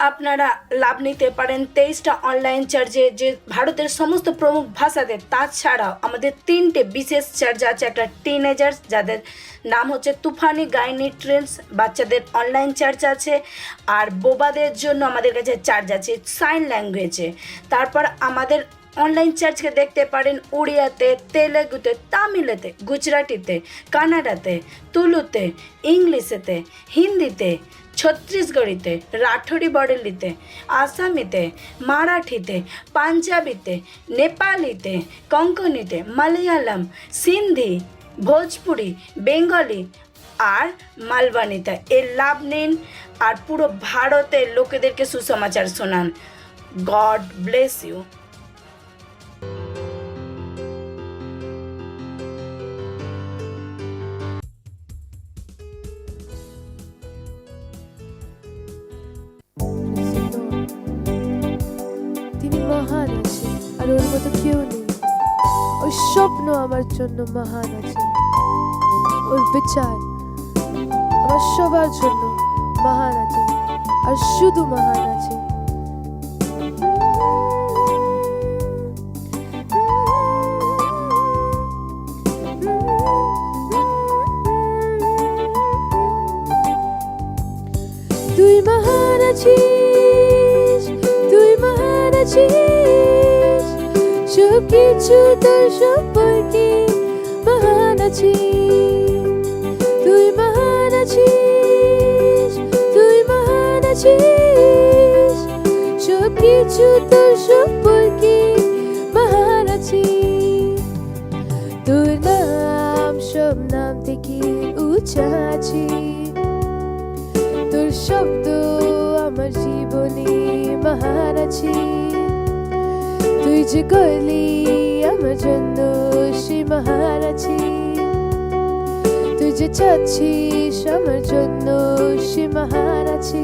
আপনারা লাভ নিতে পারেন 23টা অনলাইন চার্জে, যে ভারতের সমস্ত প্রমুখ ভাষাতে। তাছাড়াও আমাদের 3টে বিশেষ চার্জ আছে। একটা টিনেজার্স, যাদের নাম হচ্ছে তুফানি গাইনি ট্রেন্ডস, বাচ্চাদের অনলাইন চার্জ আছে। আর বোবাদের জন্য আমাদের কাছে চার্জ আছে সাইন ল্যাঙ্গুয়েজে। তারপর আমাদের অনলাইন চার্জকে দেখতে পারেন উড়িয়াতে, তেলেগুতে, তামিলেতে, গুজরাটিতে, কানাডাতে, তুলুতে, ইংলিশেতে, হিন্দিতে, ছত্তিশগড়িতে, রাঠোরি বরেলিতে, আসামিতে, মারাঠিতে, পাঞ্জাবিতে, নেপালিতে, কোঙ্কনিতে, মালয়ালম, সিন্ধি, ভোজপুরি, বেঙ্গলি আর মালবানিতে। এর লাভ নিন আর পুরো ভারতের লোকেদেরকে সুসমাচার শোনান। God bless you. তিনি মহান আছে, আর ওর মতো কেউ নেই। ওর স্বপ্ন আমার জন্য মহান আছে, ওর বিচার আমার সবার জন্য মহান আছে, আর শুধু মহান আছে। তুই মহান আছিস, তুই মহান আছিস, সব কিছু তোর সম্পর্কে মহান আছিস। তুই মহান আছিস, তুই মহান আছিস, সব কিছু তোর সম্পর্কে মহান আছিস। তোর নাম সব নাম থেকে উঁচা আছে, তোর শব্দ আমার জীবনে মহান আছে। তুই যে করলি আমার জন্য সে মহান আছে, তুই যে চাচ্ছিস আমার জন্য সে মহান আছে।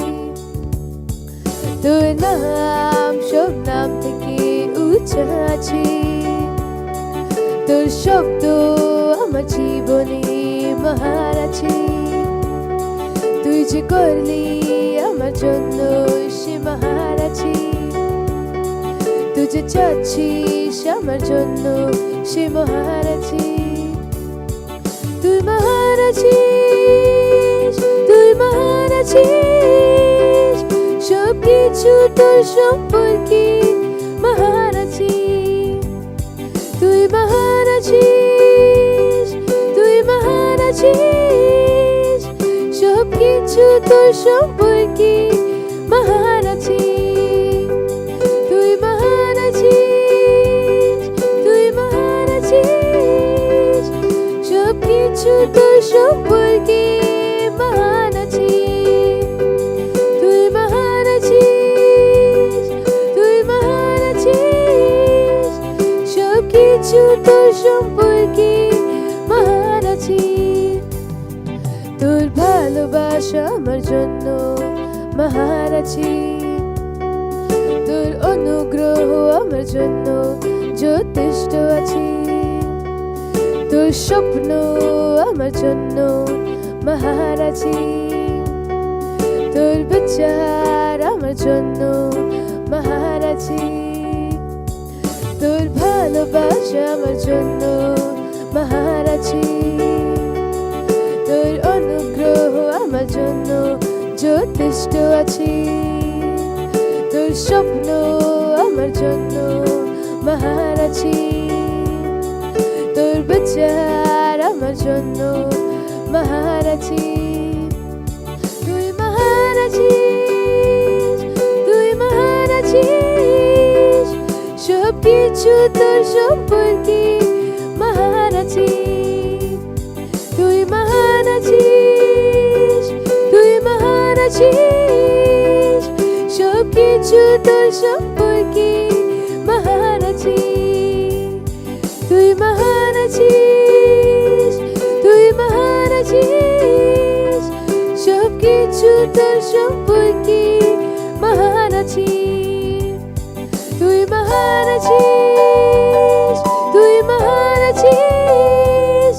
তোর নাম সব নাম থেকে উঁচা আছে, তোর শব্দ আমার জীবনে মহান আছে। তুই যে করলি আমার জন্য সে মহান আছে, তুই যে চাচ্ছিস আমার জন্য সে মহান আছে। তুই মহান আছিস, তুই মহান আছিস, সব কিছু তোর সম্পর্কে মহান আছে। তুই মহান আছিস, তুই মহান আছিস, সব কিছু তোর সম্পর্কে মহান আছে। তুই মহান আছিস, তুই মহান আছিস, সব কিছু তোর সম্পর্কে মহান আছে। তুই মহান আছিস, তুই মহান আছিস, সব কিছু তোর সম্পর্কে মহান আছে। তোর ভালোবাসা আমার জন্য মহান আছে, তোর অনুগ্রহ আমার জন্য যথেষ্ট আছে। তোর স্বপ্ন আমার জন্য মহান আছে, তোর বিচার আমার জন্য মহান আছে। তোর ভালোবাসা আমার জন্য মহান আছে, তোর অনুগ্রহ আমার জন্য যথেষ্ট আছে। তোর স্বপ্ন আমার জন্য মহান আছে, তোর বিচার আমার জন্য মহান আছে। তুই মহান আছিস, তুই মহান আছিস, সব কিছু তোর সম্পর্কে মহান আছে। তুই মহান আছিস, তুই মহান আছিস, সব কিছু তোর সম্পর্কে মহান আছে। তুই মহান আছিস, তুই মহান আছিস, সব কিছু তোর সম্পর্কে মহান আছে। তুই মহান আছিস, তুই মহান আছিস,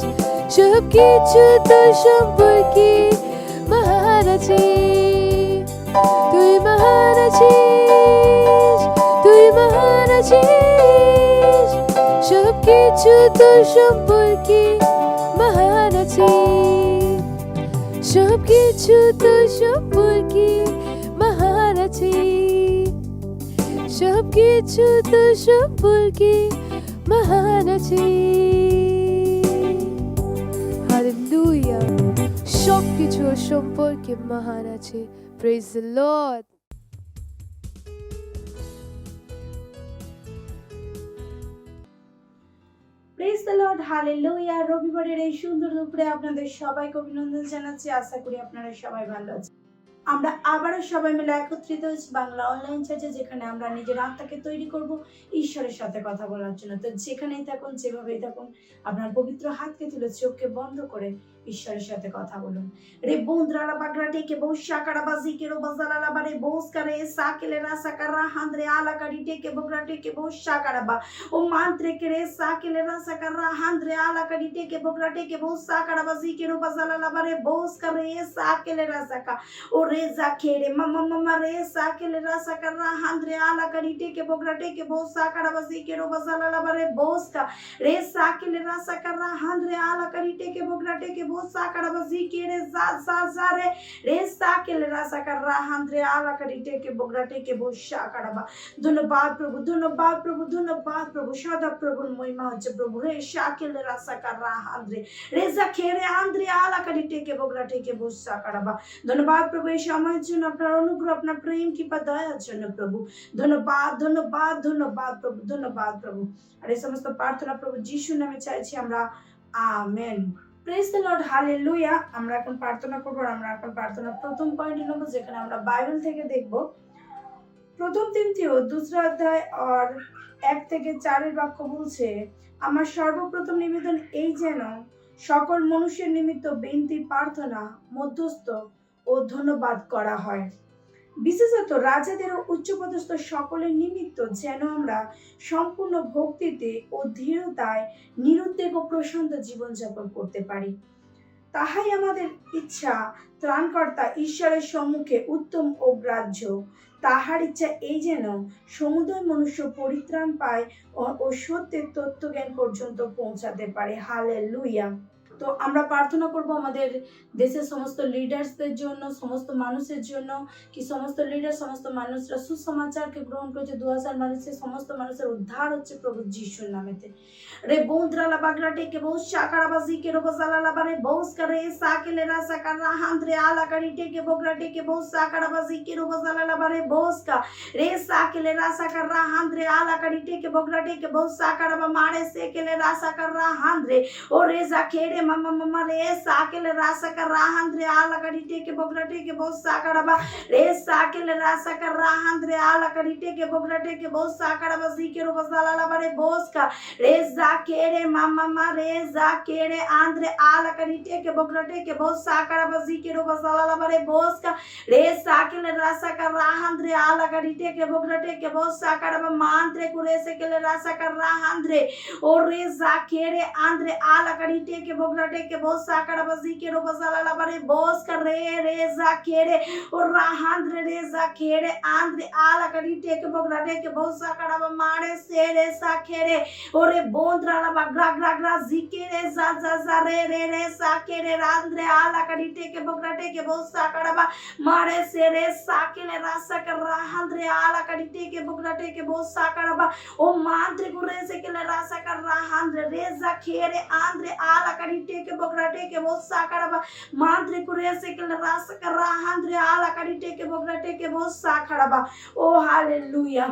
সব কিছু তোর সম্পর্কে মহান আছে। তুই মহান মহান আছিস, তুই মহান আছিস, সবকিছু তোর সম্পর্কে মহান আছিস, সবকিছু তোর সম্পর্কে মহান আছিস, সবকিছু তোর সম্পর্কে মহান আছিস। হালেলুয়া, সবকিছু ওর সম্পর্কে মহান আছে। Praise the Lord. Praise the Lord, hallelujah. রবিবারের এই সুন্দর দুপুরে আপনাদের সবাইকে অভিনন্দন জানাচ্ছি। আশা করি আপনারা সবাই ভালো আছেন। আমরা আবারও সবাই মিলে একত্রিত হয়েছি বাংলা অনলাইন চার্চে, যেখানে আমরা নিজের আত্মাকে তৈরি করব ঈশ্বরের সাথে কথা বলার জন্য। তো যেখানেই থাকুন, যেভাবেই থাকুন, আপনার পবিত্র হাতকে তুলে চোখকে বন্ধ করে ঈশ্বরের সাথে কথা বলুন। রে বন্দ্রালা বাগরাটে কে বৌশা কারাবাজি কে রো বাজালালা বারে বোস করে সাকেলে রাসা কারা হান্দ্রে আলা কারিটে কে বগরাটে কে বৌশা কারাবা ও মান্ত্রে কে রে সাকেলে রাসা কারা হান্দ্রে আলা কারিটে কে বগরাটে কে বৌশা কারাবাজি কে রো বাজালালা বারে বোস করে সাকেলে রাসা কা ও রেজা খেরে মামা মামা রে সাকেলে রাসা কারা হান্দ্রে আলা কারিটে কে বগরাটে কে বৌশা কারাবাজি কে রো বাজালালা বারে বোস কা রে সাকেলে রাসা কারা হান্দ্রে আলা কারিটে কে বগরাটে কে সাকারাবাজি কে রে জা জা জা রে রে সাকেলে রাসা কারা হান্দ্রে আলা কারিটে কে বগরাটে কে বৌশা কারাবা। ধন্যবাদ প্রভু, ধন্যবাদ প্রভু, ধন্যবাদ প্রভু। সদা প্রভুর মহিমা হচ্ছে প্রভু। রে সাকেলে রাসা কারা হান্দ্রে রেজা খেরে আন্দ্রে আলা কারিটে কে বগরাটে কে বৌশা কারাবা। ধন্যবাদ প্রভু এই সময়ের জন্য, আপনার অনুগ্রহ, আপনার প্রেম, কৃপা, দয়ার জন্য প্রভু। ধন্যবাদ, ধন্যবাদ, ধন্যবাদ প্রভু, ধন্যবাদ প্রভু। আর এই সমস্ত প্রার্থনা প্রভু যিশুর নামে চাইছি আমরা, amen. Praise the Lord, hallelujah. আমরা এখন প্রার্থনা করবো। আমরা এখন প্রার্থনার প্রথম পয়েন্টে নেব, যেখানে আমরা বাইবেল থেকে দেখব প্রথম তিমথিও 2 অধ্যায় আর 1 থেকে 4 বাক্য বলছে, আমার সর্বপ্রথম নিবেদন এই যেন সকল মানুষের নিমিত্ত বিনতি, প্রার্থনা, মধ্যস্থ ও ধন্যবাদ করা হয়, বিশেষত রাজাদের ও উচ্চপদস্থ সকলের নিমিত্ত, যেন আমরা সম্পূর্ণ ভক্তিতে ও দৃঢ়তায় নিরুদ্বেগ ও প্রশান্ত জীবনযাপন করতে পারি। তাহাই আমাদের ইচ্ছা ত্রাণকর্তা ঈশ্বরের সম্মুখে উত্তম ও গ্রাহ্য। তাহার ইচ্ছা এই যেন সমুদয় মনুষ্য পরিত্রাণ পায় ও সত্যের তত্ত্বজ্ঞান পর্যন্ত পৌঁছাতে পারে। হালেলুয়া। তো আমরা প্রার্থনা করব আমাদের দেশের সমস্ত লিডার্সদের জন্য, সমস্ত মানুষের জন্য, কি সমস্ত লিডার, সমস্ত মানুষরা সুসমাচারকে গ্রহণ করেছে। 2000 মানুষের সমস্ত মানুষের উদ্ধার হচ্ছে প্রভু যিশুর নামেতে। রে বন্দ্রালা বাগরাটে কে বউ শাকারাবাজি কে রোবাজালালা বারে বউস করে সাকেলে রাসা কারা হান্দ্রে আলা কারিটে কে বগরাটে কে বউ শাকারাবাজি কে রোবাজালালা বারে বউস কা রে সাকেলে রাসা কারা হান্দ্রে আলা কারিটে কে বগরাটে কে বউ শাকারাবা মারে সেকেলে রাসা কারা হান্দ্রে ও রেজা খেরে মামা মামা রে সাকেলে রাসা কারা হান্দ্রে আলা কারিটে কে বগরাটে কে বউ শাকারাবা রে সাকেলে রাসা কারা হান্দ্রে আলা কারিটে কে বগরাটে কে বউ শাকারাবাজি কে রোবাজালালা বারে বউস কা रे केरे मामा मा रे जा केरे आंद्रे आला करिटे के बगरटे के बहुत साकरा बजी के रो बसाला बारे बोस का रे साकेले रासा का राहंद्रे आला करिटे के बगरटे के बहुत साकरा मांद्रे कुरे से के रासा का राहंद्रे और रे जा केरे आंद्रे आला करिटे के बगरटे के बहुत साकरा बजी के रो बसाला बारे बोस का रे रे जा केरे और राहंद्रे रे जा केरे आंद्रे आला करिटे के बगरटे के बहुत साकरा मारे से रे सा केरे और बोंद्राला बाग्रा ग्रा ग्रा जिकेरे जा जा जा रे रे रे साकेरे रांद्रे आला करिटे के बगराटे के बहुत साकड़बा मारे से रे साकेले रासा कर रांद्रे आला करिटे के बगराटे के बहुत साकड़बा ओ मांद्रे गुरे से के रासा कर रांद्रे रे जा खेरे आंद्रे आला करिटे के बगराटे के बहुत साकड़बा मांद्रे गुरे से के रासा कर रांद्रे आला करिटे के बगराटे के बहुत साकड़बा ओ हालेलुया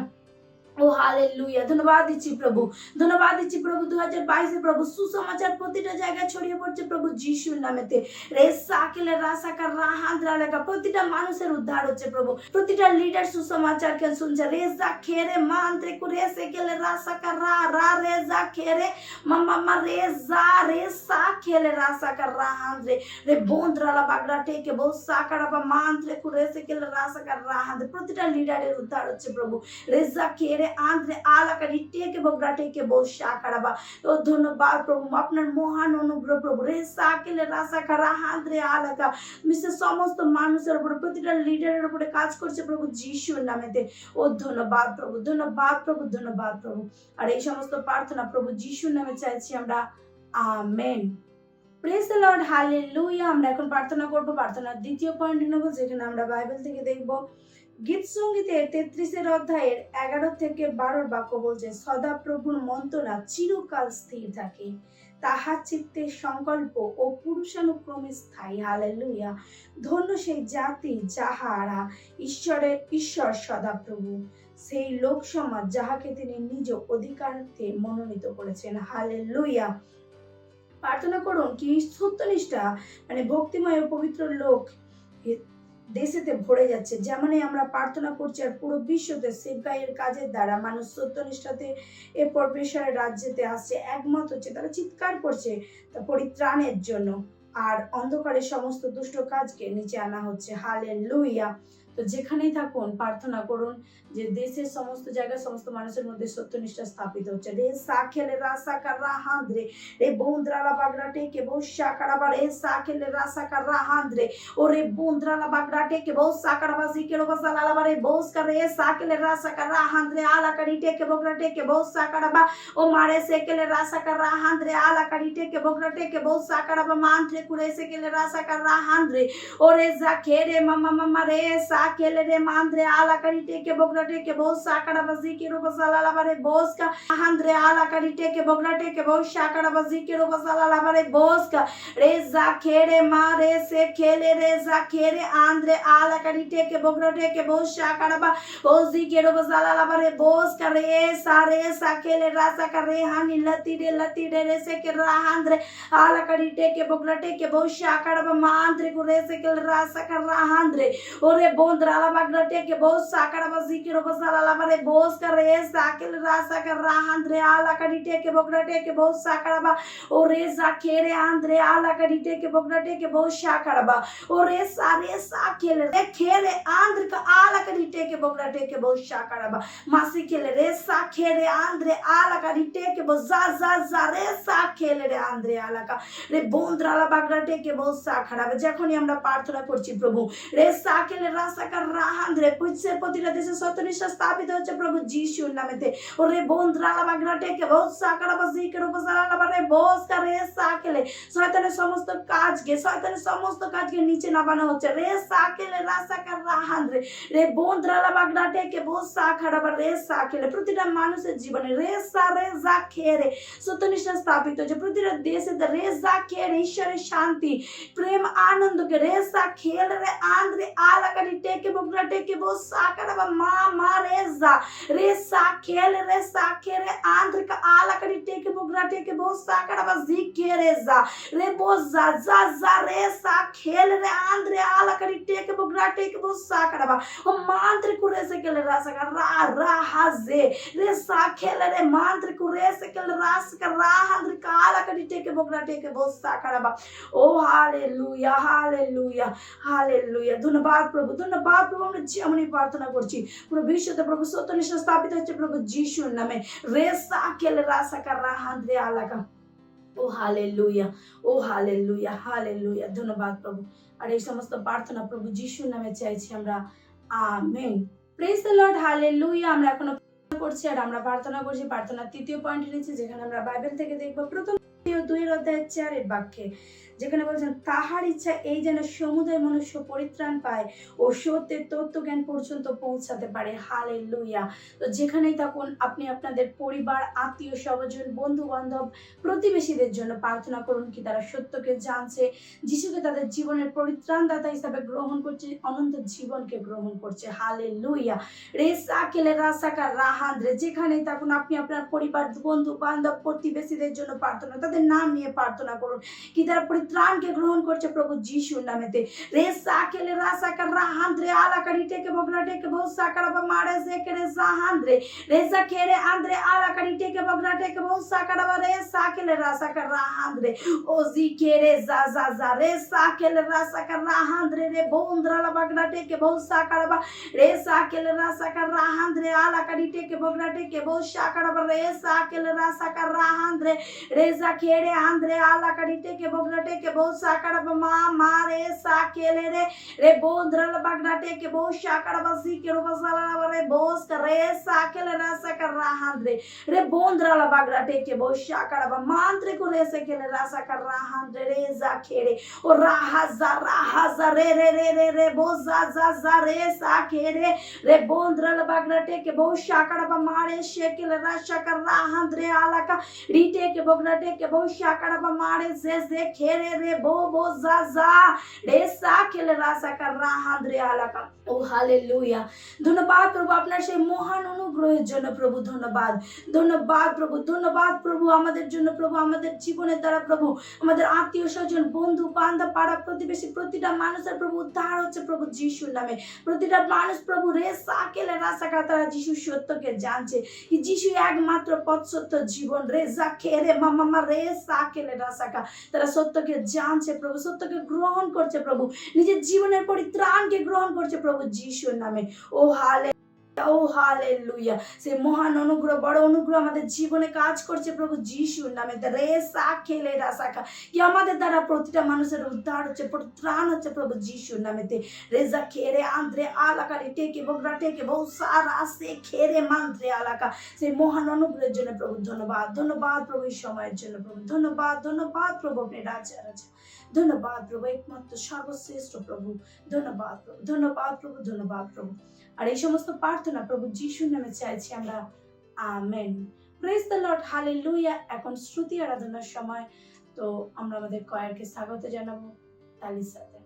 ও হালেলুয়া। ধন্যবাদ দিচ্ছি প্রভু, ধন্যবাদ দিচ্ছি প্রভু। 2022 প্রভু সুসমাচার প্রতিটা জায়গায় ছড়িয়ে পড়ছে প্রভু যিশুর নামেতে। রে সাকেলে রাসা কা রাহান্দ্রা লেখা প্রতিটা মানুষের উদ্ধার হচ্ছে প্রভু। প্রতিটা লিডার সুসমাচারকে শুনছে। রে যা খেরে মান্ত্রে কুরে সেকেলে রাসা কা রা রা রে যা খেরে মামা মা রে যা রে সাকেলে রাসা কা রাহান্দ্রে রে বন্দ্রালা বাগড়া টেকে বহু সাকাড়া বা মান্ত্রে কুরে সেকেলে রাসা কা রাহান্দ্রে প্রতিটা লিডারের উদ্ধার হচ্ছে প্রভু। রে যা খেরে খেরে আন্দ্রে আলাকারি টেকে বগরা টেকে বসা কারাবা। ও ধন্যবাদ প্রভু আপনার মহান অনুগ্রহ প্রভু রে সাকেলে রাসা কারা আন্দ্রে আলাকা বিশ্বের সমস্ত মানুষের উপরে প্রতিটা লিডারের উপরে কাজ করছে প্রভু যিশুর নামেতে। ও ধন্যবাদ প্রভু, ধন্যবাদ প্রভু, ধন্যবাদ প্রভু। আর এই সমস্ত প্রার্থনা প্রভু যিশুর নামে চাইছি আমরা, amen. Praise the Lord, hallelujah. আমরা এখন প্রার্থনা করব প্রার্থনার দ্বিতীয় পয়েন্ট নেব, যেখানে আমরা বাইবেল থেকে দেখব গীত সঙ্গীতের 33 অধ্যায়ের 11 থেকে 12 বাক্য বলছে, সদা প্রভুর মন্ত্রণা চিরকাল স্থির থাকে, তাহার চিত্তের সংকল্প ও পুরুষানুক্রমে স্থায়ী। হালেলুয়া। ধন্য সেই জাতি যাহারা ঈশ্বর সদাপ্রভু, সেই লোক সমাজ যাহাকে তিনি নিজ অধিকারতে মনোনীত করেছেন। হালেলুয়া। প্রার্থনা করুন কি সত্যনিষ্ঠা মানে ভক্তিময় ও পবিত্র লোক দেশেতে ভরে যাচ্ছে। যেমনই আমরা প্রার্থনা করছি আর পুরো বিশ্বতে সেবকাইয়ের কাজের দ্বারা মানুষ সত্যনিষ্ঠাতে এ পরমেশ্বরের রাজ্যেতে আসছে, একমত হচ্ছে, তারা চিৎকার করছে তা পরিত্রাণের জন্য, আর অন্ধকারের সমস্ত দুষ্ট কাজকে নিচে আনা হচ্ছে। হালেলুয়া। তো যেখানেই থাকুন প্রার্থনা করুন যে দেশের সমস্ত জায়গায় সমস্ত মানুষের মধ্যে সত্যনিষ্ঠা স্থাপিত হচ্ছে। রে সাখেলে রাসা কারা হান্দ্রে রে বন্দ্রালা বাগড়াটে কে বউ সাকারাবা রে সাখেলে রাসা কারা হান্দ্রে ও রে বন্দ্রালা বাগড়াটে কে বউ সাকারাবা জিকেলো বাসালাবা রে বউস করে সাখেলে রাসা কারা হান্দ্রে আলা কারিটে কে বগড়াটে কে বউ সাকারাবা ও মারে সেকেলে রাসা কারা হান্দ্রে আলা কারিটে কে বগড়াটে কে বউ সাকারাবা মান্ত্রে কুরে সেকেলে রাসা কারা হান্দ্রে ও রে জাখেরে মামা মামা রে সাকেলে রে মান্দ্রে আলা কারিটে কে বগড়াটে के बहुत साकड़ा बजी के रो बसाला लाबारे बोस का हंद्रे आला करिटे के बगड़ाटे के बहुत साकड़ा बजी के रो बसाला लाबारे बोस का रे जा खेरे मारे से खेले रे जा खेरे आंद्रे आला करिटे के बगड़ाटे के बहुत साकड़ा बा बोजी के रो बसाला लाबारे बोस का रे सारे साकेले रासा का रे हानी लती रे रे से के रा आंद्रे आला करिटे के बगड़ाटे के बहुत साकड़ा बा मांद्रे को रे से के रासा का रा आंद्रे ओरे बोंद्रा ला बगड़ाटे के बहुत साकड़ा बजी के रो सालालाबारे बोस का रे साकेल रासा का राहांद्रे आला करिटे के बगड़ाटे के बहुत साकड़बा ओ रे साकेरे आंद्रे आला करिटे के बगड़ाटे के बहुत साकड़बा ओ रे सारे साकेल रे खेरे आंद्र का आला करिटे के बगड़ाटे के बहुत साकड़बा मासी खेले रे साकेरे आंद्रे आला करिटे के बहुत जा रे साकेले रे आंद्रे आला का रे बोंद्राला बगड़ाटे के बहुत साकड़बा। যখনই আমরা প্রার্থনা করছি প্রভু রে সাকেলে রাসা का রাহাंद्रे পুজসের প্রতিটা দেশে সত্যনিষ্ঠা স্থাপিত হচ্ছে প্রভু যিশুর নামেতে। ওরে বন্দ্রালা বাগড়াটে কে বহুত সাকড়া বাজি কে রোবসালা বারে বস করে সাকেলে শয়তানের সমস্ত কাজকে নিচে নামানো হচ্ছে। রে সাকেলে রাসা কার রাহান্দ্রে রে বন্দ্রালা বাগড়াটে কে বহুত সাকড়া বারে সাকেলে প্রতিটা মানুষের জীবনে রে সারে যা খেরে সত্যনিষ্ঠা স্থাপিত হচ্ছে। প্রতিটা দেশে রে যা খেরে ঈশ্বরের শান্তি প্রেম আনন্দকে রে সা খেলে রে আন্দ্রে আলা কারিটে কে বগড়াটে কে বহুত সাকড়া বা মা Mareza Resa Kele Resa Kere Andrika Ala Kariteke Bugrateke Bosa Karabazikereza Reboza Zaza Resa Kele Andre Ala Kariteke Bugrateke Bosa Karaba O Mantre Kurese Kele Rasa Rahaze Resa Kele Mantre Kurese Kele Rasa Rahandrika Ala Kariteke Bugrateke Bosa Karaba Oh Hallelujah Hallelujah Hallelujah ধন্যবাদ প্রভু ধন্যবাদ প্রভু আমরা যেমনই প্রার্থনা করছি পুরো বিশ্বতে প্রভু সত্যনিষ্ঠা স্থাপিত হচ্ছে প্রভু যিশুর নামে রে সাকেল রাসা কা রাহান্দ্রে আলাকা ও হালেলুয়া ও হালেলুয়া হালেলুয়া ধন্যবাদ প্রভু। আর এই সমস্ত প্রার্থনা প্রভু যিশুর নামে চাইছি আমরা, amen. Praise the Lord, hallelujah. আমরা এখন করছি আর আমরা প্রার্থনা করছি প্রার্থনার তৃতীয় পয়েন্টে নিচে, যেখানে আমরা বাইবেল থেকে দেখব প্রথম 2 অধ্যায়ের 4 বাক্যে, যেখানে বলছেন তাহার ইচ্ছা এই যেন সমুদয় মনুষ্য পরিত্রাণ পায় ও সত্যের তত্ত্বজ্ঞান পর্যন্ত পৌঁছাতে পারে। হালেলুয়া। তো যেখানেই থাকুন আপনি আপনাদের পরিবার, আত্মীয় স্বজন, বন্ধু বান্ধব, প্রতিবেশীদের জন্য প্রার্থনা করুন কি তারা সত্যকে জানছে, যিশুকে তাদের জীবনের পরিত্রাণদাতা হিসাবে গ্রহণ করছে, অনন্ত জীবনকে গ্রহণ করছে। হালেলুয়া। রেসা কেলে রাসাকা রাহান্দ্রে যেখানেই থাকুন আপনি আপনার পরিবার, বন্ধু বান্ধব, প্রতিবেশীদের জন্য প্রার্থনা, তাদের নাম নিয়ে প্রার্থনা করুন কি তারা পরিত্রাণকে গ্রহণ করছে প্রভু যিশুর নামেতে। রে সাকেলে রাসাকা রাহান্দ্রে আলা কারিটে কে বগরাটে কে বহু সাকারাবা মারে সেকেরে সাহান্দ্রে রে সাকেরে আন্দ্রে আলা কারিটে কে বগরাটে কে বহু সাকারাবা রে সাকেলে রাসাকা রাহান্দ্রে ওজি কেরে জা জা জা রে সাকেলে রাসাকা রাহান্দ্রে রে বন্দ্রালা বগরাটে কে বহু সাকারাবা রে সাকেলে রাসাকা রাহান্দ্রে আলা কারিটে কে বগরাটে কে বহু সাকারাবা রে साकेल रासा का राहांद्रे रेजा खेड़े आंद्रे आला कड़ीटे के बोगराटे के बहुत साकड़ मा मारे साकेले रे बोंद्रल बगराटे के बहुत साकड़ बसी के रोबसला रे बोस करे साकेल रासा का राहांद्रे रे बोंद्रल बगराटे के बहुत साकड़ मांत्रे को रेसे के रासा का राहांद्रे रेजा खेड़े और राहा रे रे रे रे रे बोस जा रे साकेरे रे बोंद्रल बगराटे के बहुत साकड़ मारे शेकेल रासा का राहांद्रे आला का रीटे के बोगराटे के बहुत शाकड़ा बमारे से खेरे रे बो जा रे साकेल रासा का राहांद्रे आला का ও হালেলুয়া। ধন্যবাদ প্রভু আপনার সেই মহান অনুগ্রহের জন্য প্রভু, ধন্যবাদ ধন্যবাদ প্রভু, ধন্যবাদ প্রভু আমাদের জন্য প্রভু, আমাদের জীবনের দ্বারা প্রভু, আমাদের আত্মীয় স্বজন বন্ধু বান্ধব পাড়া প্রতিবেশী প্রতিটা মানুষের প্রভু উদ্ধার হচ্ছে প্রভু যিশুর নামে। প্রতিটা মানুষ প্রভু রে সাকেলে রাসাকা তারা যিশুর সত্যকে জানছে কি যিশু একমাত্র পথ সত্য জীবন রে জাকেরে মামা রে সাকেলে রাসাকা তারা সত্যকে জানছে প্রভু, সত্যকে গ্রহণ করছে প্রভু, নিজের জীবনের পরিত্রাণকে গ্রহণ করছে প্রভু যিশুর নামে। ও হালেলুয়া। সে মহান অনুগ্রহ বড় অনুগ্রহ আমাদের জীবনে কাজ করছে প্রভু যিশুর নামে। রে সাকেলে রাসাকা কি আমাদের দ্বারা প্রতিটা মানুষের উদ্ধার হচ্ছে পরিত্রাণ হচ্ছে প্রভু যিশুর নামেতে। রেজা খেরে আন্দ্রে আলাকা টেকে বগরা টেকে বহু সারা সে খেরে মান্দ্রে আলাকা সেই মহান অনুগ্রহের জন্য প্রভু ধন্যবাদ, ধন্যবাদ প্রভু এই সময়ের জন্য প্রভু, ধন্যবাদ ধন্যবাদ প্রভু আপনি রাজা রাজা, ধন্যবাদ প্রভু একমাত্র সর্বশ্রেষ্ঠ প্রভু, ধন্যবাদ প্রভু, ধন্যবাদ প্রভু, ধন্যবাদ প্রভু। আর এই সমস্ত প্রার্থনা প্রভু যিশুর নামে চাইছি আমরা, amen. Praise the Lord, hallelujah. এখন শ্রুতি আরাধনার সময়, তো আমরা আমাদের কয়ারকে স্বাগত জানাবো তালির সাথে।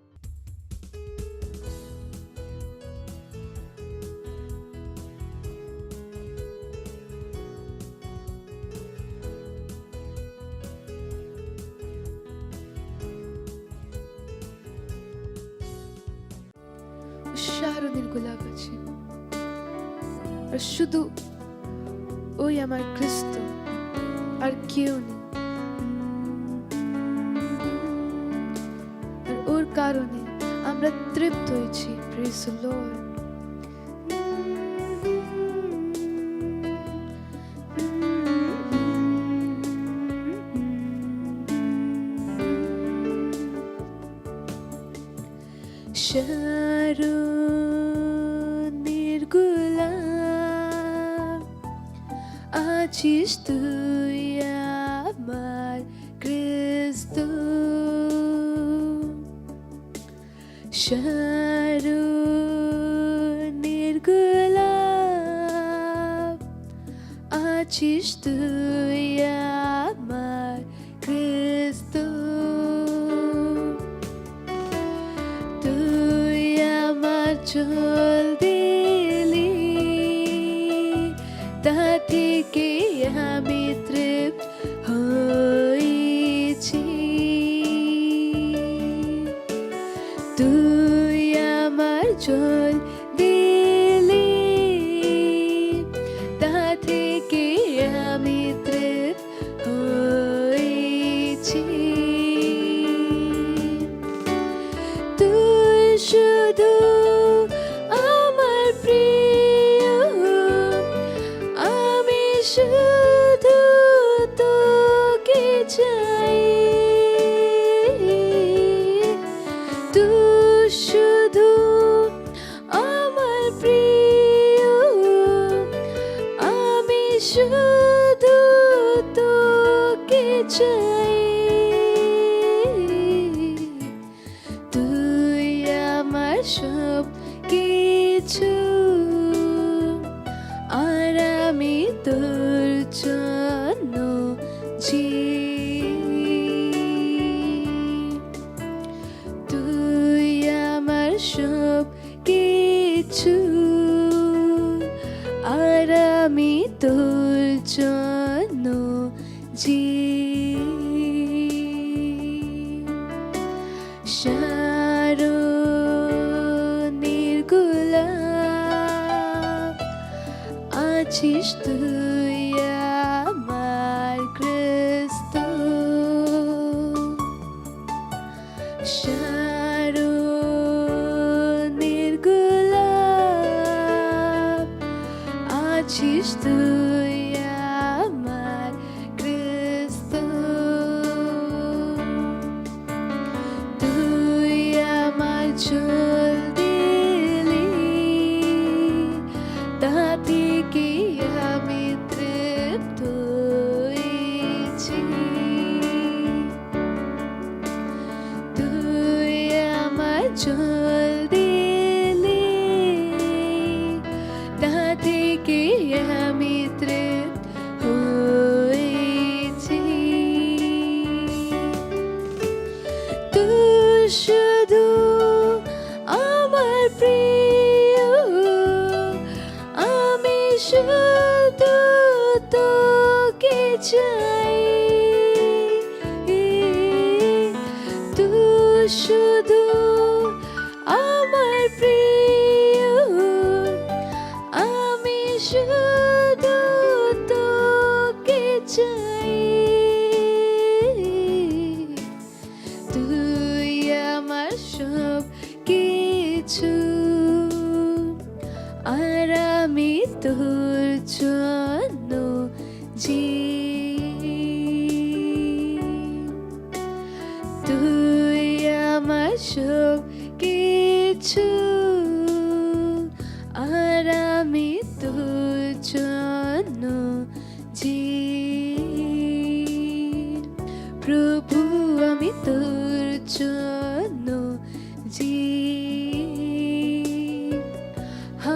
সারাদিন গোলাপ আছে আর শুধু ওই আমার খ্রিস্ট, আর কেউ নেই। আর ওর কারণে আমরা তৃপ্ত হয়েছি। Praise the Lord. শারোনের গোলাপ আছিস তুই আমার খ্রিস্ট। শারোনের গোলাপ আছিস তুই আমার খ্রিস্ট। চল দিলি তা থেকে আমি তৃপ্ত হয়েছি। তুই আমার চল দিলি তা থেকে আমি তৃপ্ত হয়েছি। তুই শুধু শুধু তোকে চাই, তুই শুধু আমার প্রিয়, আমি শুধু তোকে চাই। তুই আমার সব কিছু, আর আমি তোর জন্য তুই আমার সব কিছু, আর আমি তোর জন্য শারোনের গোলাপ আছিস তুই আমার ক্রিস্ত। শারোনের গোলাপ আছিস তুই আমার ক্রিস্ত। তুই আমার জল দিলি, তা থেকে আমি তৃপ্ত হয়েছি। তুই আমার জল দিলি, তা থেকে আমি তৃপ্ত হয়েছি। তুই শুধু আমার প্রিয়, আমি শুধু তোকে চাই। তুই শুধু আমার প্রিয়, আমি শুধু তোকে চাই। তুই আমার সব কিছু, আর আমি তোর জন্য তুই আমার সব কিছু, আর আমি তোর জন্য প্রভু আমি তোর জন্য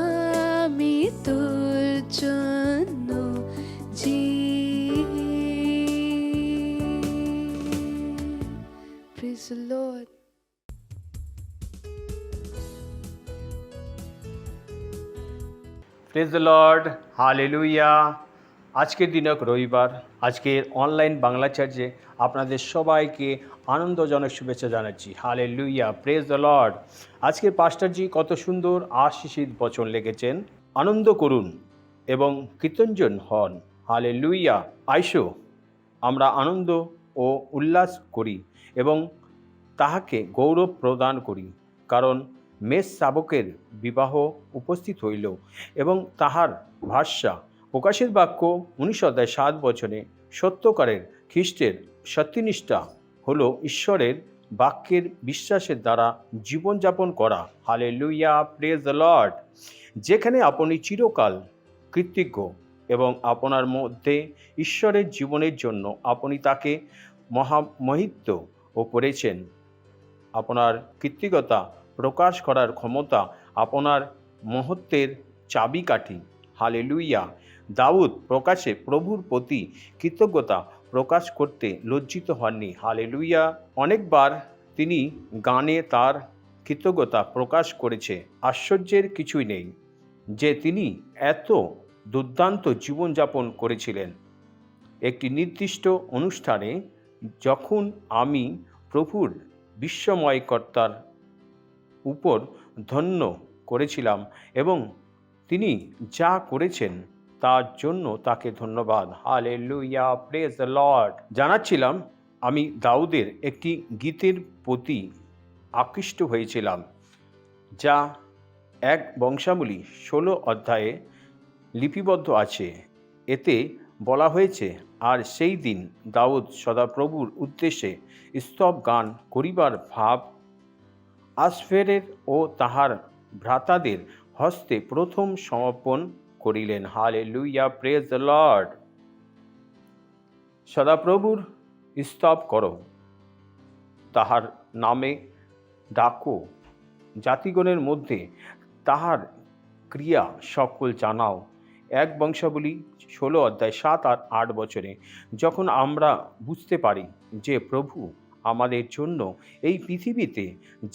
আমি তোর জন্য Praise the Lord. Praise the Lord, hallelujah. আজকের দিনক রবিবার, আজকের অনলাইন বাংলা চার্চে আপনাদের সবাইকে আনন্দজনক শুভেচ্ছা জানাচ্ছি। Hallelujah, praise the Lord. আজকের পাস্টারজি কত সুন্দর আশীষিত বচন লিখেছেন। আনন্দ করুন এবং কীর্তনজন হন। হালেলুয়া। আইসো আমরা আনন্দ ও উল্লাস করি এবং তাহাকে গৌরব প্রদান করি, কারণ মেষ শাবকের বিবাহ উপস্থিত হইল এবং তাহার ভাষ্যা। প্রকাশের বাক্য 19:7 সত্যকারের খ্রিস্টের সত্যনিষ্ঠা হলো ঈশ্বরের বাক্যের বিশ্বাসের দ্বারা জীবনযাপন করা। Hallelujah, praise the Lord. যেখানে আপনি চিরকাল কৃতজ্ঞ এবং আপনার মধ্যে ঈশ্বরের জীবনের জন্য আপনি তাকে মহিত্ব ও করেছেন, আপনার কৃতজ্ঞতা প্রকাশ করার ক্ষমতা আপনার মহত্বের চাবিকাঠি। হালেলুয়া। দাউদ প্রকাশে প্রভুর প্রতি কৃতজ্ঞতা প্রকাশ করতে লজ্জিত হননি। হালেলুয়া। অনেকবার তিনি গানে তার কৃতজ্ঞতা প্রকাশ করেছে। আশ্চর্যের কিছুই নেই যে তিনি এত দুর্দান্ত জীবনযাপন করেছিলেন। একটি নির্দিষ্ট অনুষ্ঠানে যখন আমি প্রভুর বিস্ময় কর্তার উপর ধন্য করেছিলাম এবং তিনি যা করেছেন তার জন্য তাকে ধন্যবাদ। Hallelujah, praise the Lord. জানাচ্ছিলাম আমি দাউদের একটি গীতের প্রতি আকৃষ্ট হয়েছিলাম, যা 1 বংশাবলী 16 অধ্যায়ে লিপিবদ্ধ আছে। এতে বলা হয়েছে, আর সেই দিন দাউদ সদাপ্রভুর উদ্দেশ্যে স্তব গান করিবার ভাব আসফেরের ও তাহার ভ্রাতাদের হস্তে প্রথম সমর্পণ করিলেন। Hallelujah, praise the Lord. সদাপ্রভুর স্তব করো, তাহার নামে ডাকো, জাতিগণের মধ্যে তাহার ক্রিয়া সকল জানাও। 1 বংশাবলী 16 অধ্যায় 7 আর 8 বছরে যখন আমরা বুঝতে পারি যে প্রভু আমাদের জন্য এই পৃথিবীতে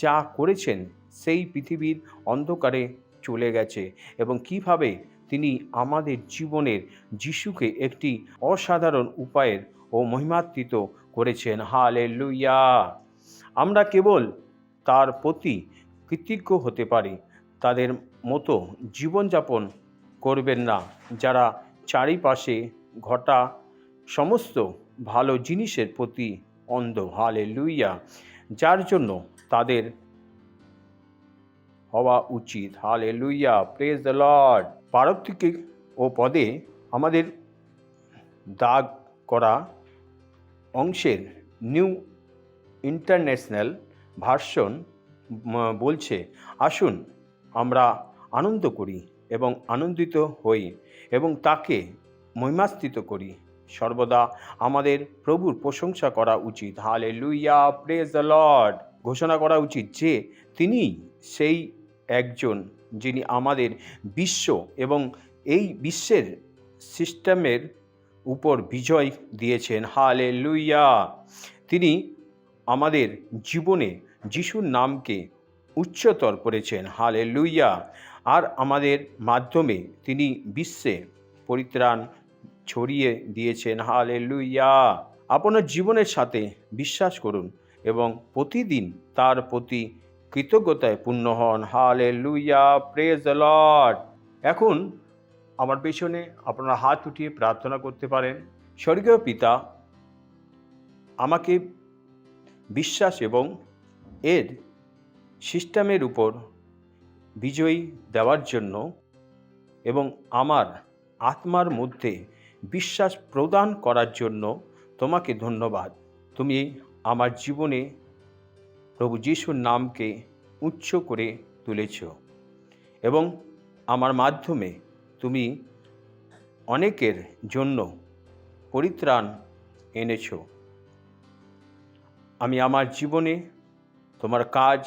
যা করেছেন, সেই পৃথিবীর অন্ধকারে চলে গেছে এবং কিভাবে তিনি আমাদের জীবনের যিশুকে একটি অসাধারণ উপায়ের ও মহিমান্বিত করেছেন। হালেলুয়া। আমরা কেবল তার প্রতি কৃতজ্ঞ হতে পারি তাদের মতো জীবনযাপন করবেন না, যারা চারিপাশে ঘটা সমস্ত ভালো জিনিসের প্রতি অন্ধ। হালেলুইয়া। যার জন্য তাদের হওয়া উচিত। Hallelujah, praise the Lord. পারত্রিক ও পদে আমাদের দাগ করা অংশের নিউ ইন্টারন্যাশনাল ভার্সন বলছে, আসুন আমরা আনন্দ করি এবং আনন্দিত হই এবং তাকে মহিমান্বিত করি। সর্বদা আমাদের প্রভুর প্রশংসা করা উচিত। Hallelujah, praise the Lord. ঘোষণা করা উচিত যে তিনি সেই একজন যিনি আমাদের বিশ্ব এবং এই বিশ্বের সিস্টেমের উপর বিজয় দিয়েছেন। হালেলুইয়া। তিনি আমাদের জীবনে যিশুর নামকে উচ্চতর করেছেন। হালেলুইয়া। আর আমাদের মাধ্যমে তিনি বিশ্বে পরিত্রাণ ছড়িয়ে দিয়েছেন। হালেলুইয়া। আপনার জীবনের সাথে বিশ্বাস করুন এবং প্রতিদিন তার প্রতি কৃতজ্ঞতায় পূর্ণ হন। Hallelujah, praise the Lord. এখন আমার পেছনে আপনারা হাত উঠিয়ে প্রার্থনা করতে পারেন। স্বর্গীয় পিতা, আমাকে বিশ্বাস এবং এর সিস্টেমের উপর বিজয়ী দেওয়ার জন্য এবং আমার আত্মার মধ্যে বিশ্বাস প্রদান করার জন্য তোমাকে ধন্যবাদ। তুমি আমার জীবনে প্রভু যিশুর নামকে উচ্চ করে তুলেছ এবং আমার মাধ্যমে তুমি অনেকের জন্য পরিত্রাণ এনেছ। আমি আমার জীবনে তোমার কাজ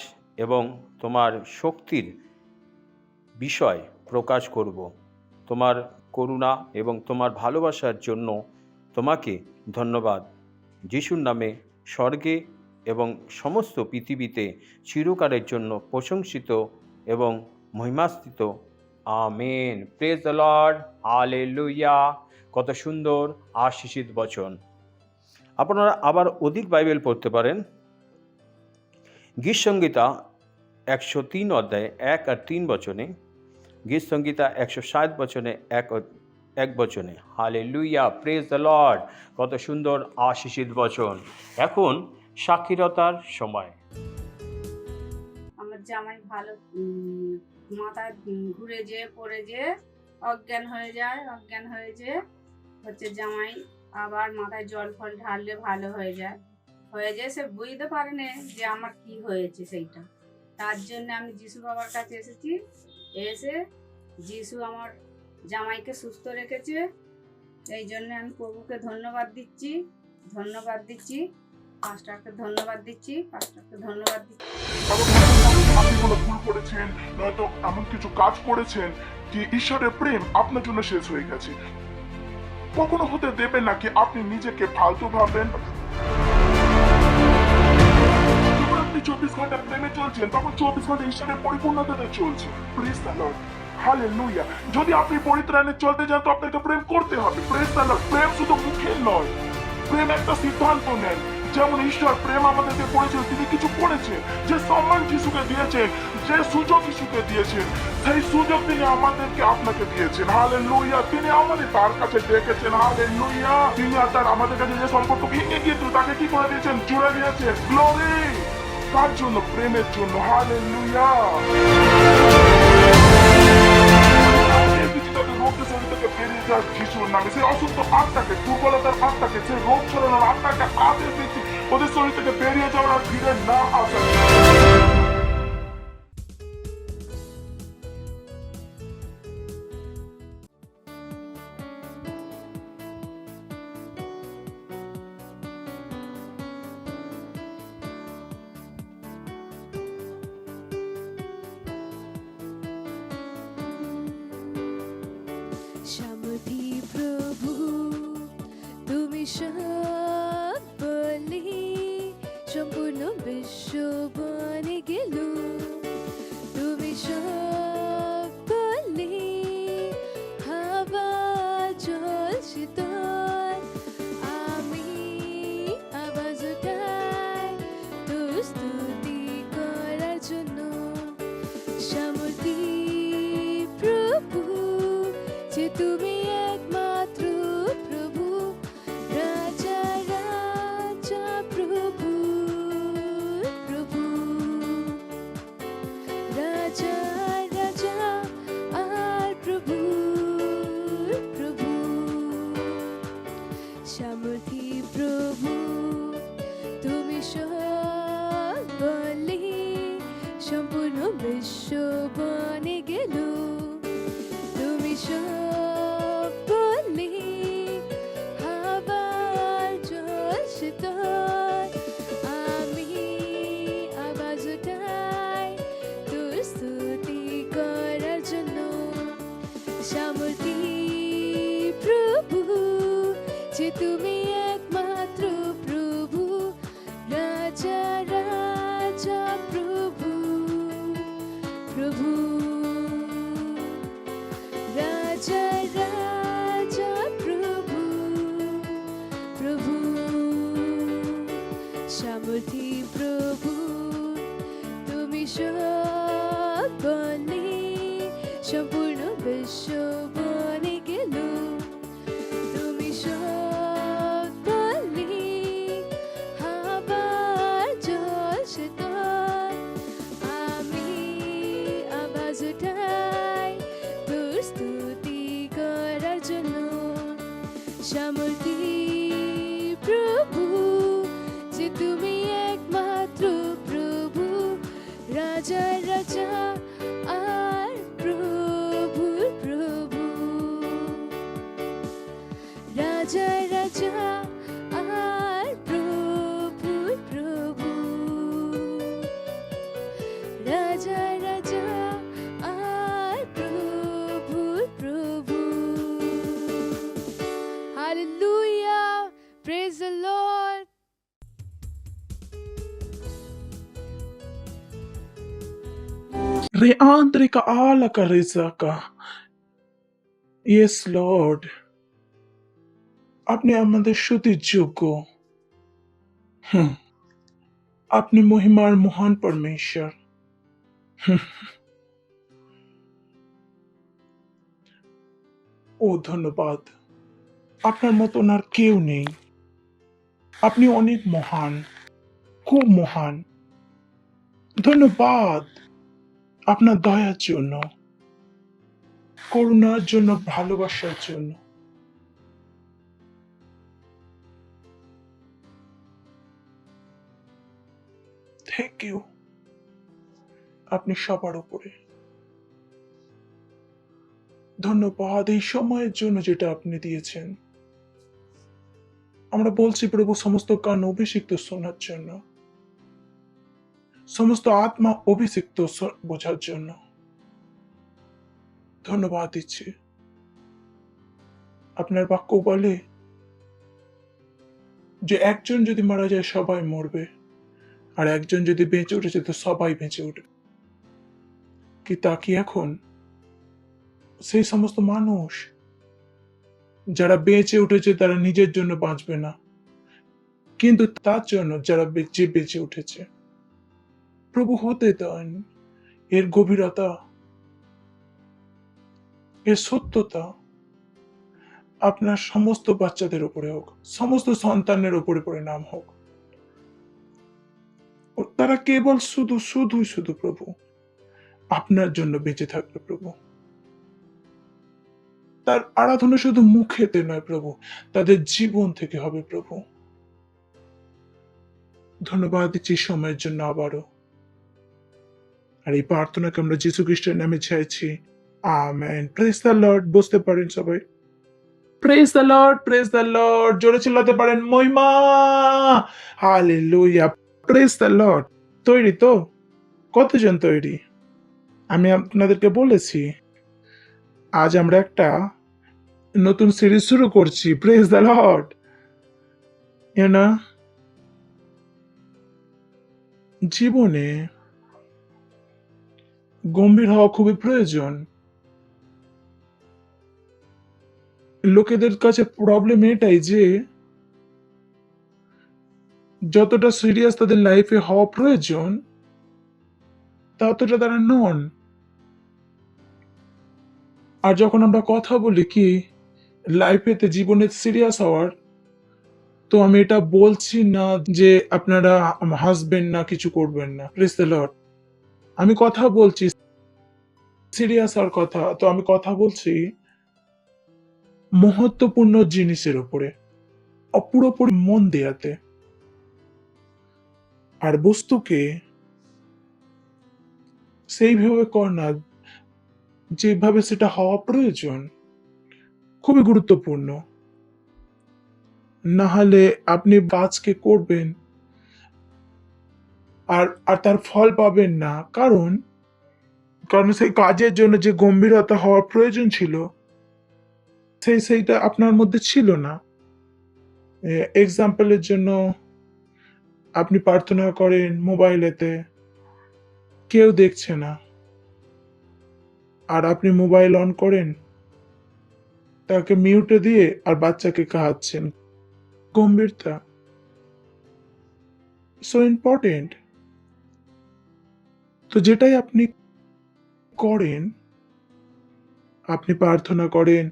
এবং তোমার শক্তির বিষয় প্রকাশ করব। তোমার করুণা এবং তোমার ভালোবাসার জন্য তোমাকে ধন্যবাদ। যিশুর নামে স্বর্গে এবং সমস্ত পৃথিবীতে চিরকালের জন্য প্রশংসিত এবং মহিমান্বিত। Amen. Praise the Lord. Hallelujah. কত সুন্দর আশীষিত বচন। আপনারা আবার অধিক বাইবেল পড়তে পারেন। গীতসংহিতা 103 অধ্যায়ে 1 আর 3 বচনে, গীতসংহিতা 107 বচনে 1 বচনে। Hallelujah, praise the Lord. কত সুন্দর আশীষিত বচন। এখন সাক্ষীরতার সময়। আমার জামাই ভালো মাথায় ঘুরে যেয়ে পড়ে যেয়ে অজ্ঞান হয়ে যে হচ্ছে জামাই আবার মাথায় জল ফল ঢাললে ভালো হয়ে যায় সে বুঝতে পারে না যে আমার কি হয়েছে সেইটা। তার জন্য আমি যিশু বাবার কাছে এসেছি। এসে যিশু আমার জামাইকে সুস্থ রেখেছে, এই জন্য আমি প্রভুকে ধন্যবাদ দিচ্ছি। পাস্টারকে ধন্যবাদ দিচ্ছি। আপনি কোনো ভুল করেছেন, নয়তো এমন কিছু কাজ করেছেন যে ঈশ্বরের প্রেম আপনার জন্য শেষ হয়ে গেছে। কখনো হতে দেবেন না কি আপনি নিজেকে ফালতু ভাববেন। যখন আপনি 24 ঘন্টা প্রেমে চলছেন, তখন 24 ঘন্টা ঈশ্বরের পরিপূর্ণতাতে চলছে। Praise the Lord. হালেলুয়া। যদি আপনি পরিত্রাণে চলতে যান, তো আপনাকে প্রেম করতে হবে। Praise the Lord. প্রেম শুধু মুখের নয়, প্রেম একটা সিদ্ধান্ত নেন। যেমন ঈশ্বর প্রেম আমাদেরকে করেছেন, তিনি কিছু করেছেন। যে সম্মান যিশুকে দিয়েছেন, যে সুযোগ যিশুকে দিয়েছেন, সেই সুযোগ তিনি আমাদেরকে আপনাকে দিয়েছেন। হালেলুয়া। তিনি আমাদের তার কাছে ডেকেছেন। হালেলুয়া। তিনি আর তার আমাদের কাছে যে সম্পর্ক ভেঙে গিয়েছিল, তাকে কি করে দিয়েছেন? জুড়ে দিয়েছেন। গ্লোরি। তার জন্য, প্রেমের জন্য। হালেলুয়া। যিশুর নামে সেই অসুস্থ আত্মাকে, দুর্বলতার আত্মাকে, সেই রোগ ছড়ানোর আত্মাকে আদেশ দিচ্ছি, ওদের শরীর থেকে বেরিয়ে যাওয়ার আর ফিরে না আসা। শান্তি প্রভু তুমি সব বলি, সম্পূর্ণ বিশ্ব বনে গেল। তুমি সব বলি, হাওয়া জল শীতল, আমি আওয়াজ উঠাই তো স্তুতি কর। সম্পূর্ণ বিশ্ব বনে গেল তুমি সব বললে আবার জ্বলছে তোর আমি আওয়াজ উঠাই তোর স্তুতি করার জন্য সামর্থ্য প্রভু যে তুমি একমাত্র প্রভু রাজা রাজা প্রভু প্রভু রাজা রাজা প্রভু প্রভু সামর্থ্য প্রভু তুমি সব বলে সম্পূর্ণ বিশ্ব বনে গেল তুমি সব বলে আবার জ্বলছে তোর আমি আওয়াজ উঠাই তোর স্তুতি করার জন্য সামর্থ্য প্রভু যে তুমি একমাত্র প্রভু রাজা রাজা আর প্রভু প্রভু রাজা রাজা আর প্রভু প্রভু রাজা রাজা আর প্রভু প্রভু Hallelujah! Praise the Lord! Reandrika alaka rizaka. Yes, Lord. আপনি আমাদের স্তুতির যোগ্য। আপনি মহিমার মহান পরমেশ্বর। ও ধন্যবাদ। আপনার মতন আর কেউ নেই। আপনি অনেক মহান, খুব মহান। ধন্যবাদ আপনার দয়ার জন্য, করুণার জন্য, ভালোবাসার জন্য। Thank you. আপনি সবার উপরে। ধন্যবাদ এই সময়ের জন্য যেটা আপনি দিয়েছেন। আমরা বলছি প্রভু সমস্ত কান অভিষিক্ত শোনার জন্য, সমস্ত আত্মা অভিষিক্ত বোঝার জন্য ধন্যবাদ দিচ্ছি। আপনার বাক্য বলে যে একজন যদি মারা যায় সবাই মরবে, আর একজন যদি বেঁচে উঠেছে তো সবাই বেঁচে উঠবে। কি তা কি এখন সেই সমস্ত মানুষ যারা বেঁচে উঠেছে তারা নিজের জন্য বাঁচবে না, কিন্তু তার জন্য যারা বেঁচে উঠেছে প্রভু হতে দেন। এর গভীরতা, এর সত্যতা আপনার সমস্ত বাচ্চাদের উপরে হোক, সমস্ত সন্তানের উপরে পরিণাম হোক। তারা কেবল শুধু প্রভু আপনার জন্য বেঁচে থাকবে প্রভু। তার আরাধনা শুধু মুখেতে নয় প্রভু, তাদের জীবন থেকে হবে প্রভু। ধন্যবাদ দিচ্ছি সময়ের জন্য আবারও। আর এই প্রার্থনাকে আমরা যীশু খ্রিস্টের নামে চাইছি, আমেন। Praise the Lord. বসতে পারেন সবাই। Praise the Lord, praise the Lord. জোরে চিল্লাতে পারেন মহিমা। হালেলুয়া। Praise the Lord. তৈরি তো? কতজন তৈরি? আমি আপনাদেরকে বলেছি আজ আমরা একটা নতুন সিরিজ শুরু করছি। Praise the Lord. না, জীবনে গম্ভীর হওয়া খুবই প্রয়োজন। লোকেদের কাছে প্রবলেম এটাই যে যতটা সিরিয়াস তাদের লাইফে হওয়া প্রয়োজন ততটা তারা নন। আর যখন আমরা কথা বলি কি লাইফেতে জীবনে সিরিয়াস হওয়ার, তো আমি এটা বলছি না যে আপনারা হাসবেন না, কিছু করবেন না। Praise the Lord. আমি কথা বলছি সিরিয়াস হওয়ার কথা, তো আমি কথা বলছি মহত্বপূর্ণ জিনিসের উপরে, পুরোপুরি মন দেয়াতে। আর বস্তুকে সেইভাবে কর না, যেভাবে সেটা হওয়া প্রয়োজন। খুবই গুরুত্বপূর্ণ। না হলে আপনি কাজকে করবেন আর আর তার ফল পাবেন না। কারণ কারণ সেই কাজের জন্য যে গম্ভীরতা হওয়ার প্রয়োজন ছিল, সেইটা আপনার মধ্যে ছিল না। এক্সাম্পলের জন্য আপনি প্রার্থনা করেন মোবাইলেতে, কেউ দেখছে না। আর আপনি মোবাইল অন করেন, তাকে মিউটে দিয়ে আর বাচ্চাকে খাওয়াচ্ছেন। গম্ভীরতা সো ইম্পর্টেন্ট। তো যেটাই আপনি করেন, আপনি প্রার্থনা করেন,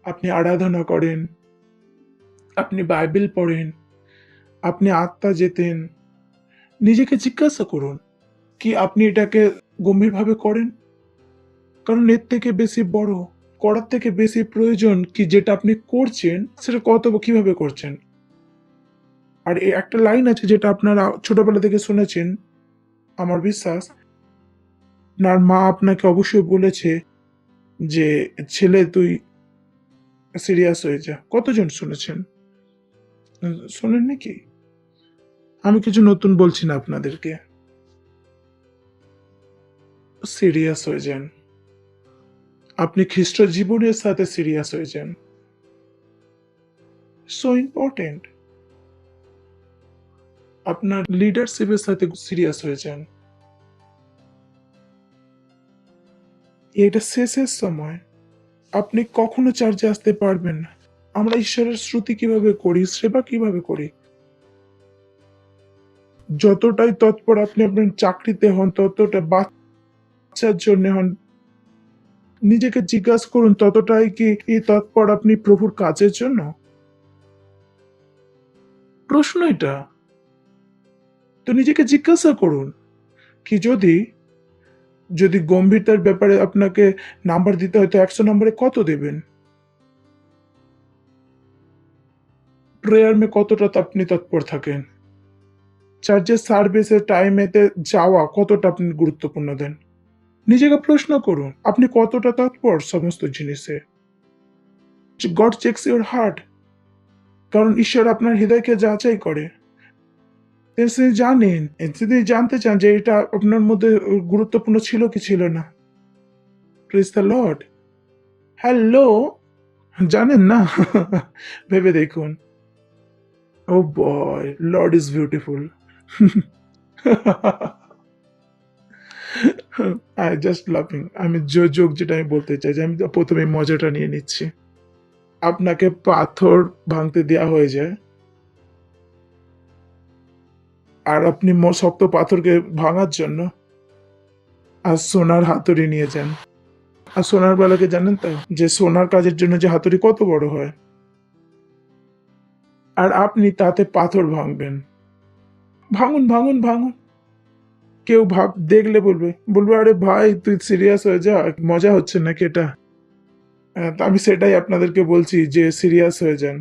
আপনি আরাধনা করেন, আপনি বাইবেল পড়েন, আপনি আত্মা যেতেন, নিজেকে জিজ্ঞাসা করুন কি আপনি এটাকে গম্ভীরভাবে করেন? কারণ এর থেকে বেশি বড়, করার থেকে বেশি প্রয়োজন কি যেটা আপনি করছেন সেটা কিভাবে করছেন। আর এই একটা লাইন আছে যেটা আপনারা ছোটবেলা থেকে শুনেছেন, আমার বিশ্বাস আপনার মা আপনাকে অবশ্যই বলেছে যে ছেলে তুই সিরিয়াস হয়ে যা। কতজন শুনেছেন? শোনেননি কি? আমি কিছু নতুন বলছি না আপনাদেরকে। সিরিয়াস হয়ে যান। আপনি খ্রিস্ট জীবনের সাথে সিরিয়াস হয়ে যান। So important. আপনার লিডারশিপের সাথে সিরিয়াস হয়ে যান। এটা শেষের সময়। আপনি কখনো চার্চে আসতে পারবেন না। আমরা ঈশ্বরের শ্রুতি কিভাবে করি, সেবা কিভাবে করি? যতটাই তৎপর আপনি আপনার চাকরিতে হন, ততটা বাচ্চার জন্য হন, নিজেকে জিজ্ঞাসা করুন ততটাই কি তৎপর আপনি প্রভুর কাজের জন্য? প্রশ্ন এটা। তো নিজেকে জিজ্ঞাসা করুন কি যদি গম্ভীরতার ব্যাপারে আপনাকে নাম্বার দিতে হয় তো 100 নম্বরে কত দেবেন? প্রেয়ার মে কতটা আপনি তৎপর থাকেন? চার্চের সার্ভিসের টাইমেতে যাওয়া কতটা আপনি গুরুত্বপূর্ণ দেন? নিজেকে প্রশ্ন করুন আপনি কতটা তৎপর সমস্ত জিনিসে। God checks your heart. কারণ ঈশ্বর আপনার হৃদয়কে যাচাই করে। তিনি জানেন, তিনি জানতে চান যে এটা আপনার মধ্যে গুরুত্বপূর্ণ ছিল কি ছিল না। Praise the Lord. হ্যালো, জানেন না? ভেবে দেখুন। Oh boy, Lord is beautiful. I just লাফিং। আমি যোগ যেটা আমি বলতে চাই যে আমি প্রথমে মজাটা নিয়ে নিচ্ছি। আপনাকে পাথর ভাঙতে দেয়া হয়ে যায় আর আপনি শক্ত পাথরকে ভাঙার জন্য আর সোনার হাতুড়ি নিয়ে যান। আর সোনার বেলাকে জানেন তো যে সোনার কাজের জন্য যে হাতুড়ি কত বড় হয়, আর আপনি তাতে পাথর ভাঙবেন। ভাঙুন ভাঙুন ভাঙুন। কেউ দেখলে বলবে আরে ভাই তুই সিরিয়াস হয়ে যা, মজা হচ্ছে নাকি এটা? তো আমি সেটাই আপনাদেরকে বলছি যে সিরিয়াস হয়ে যান।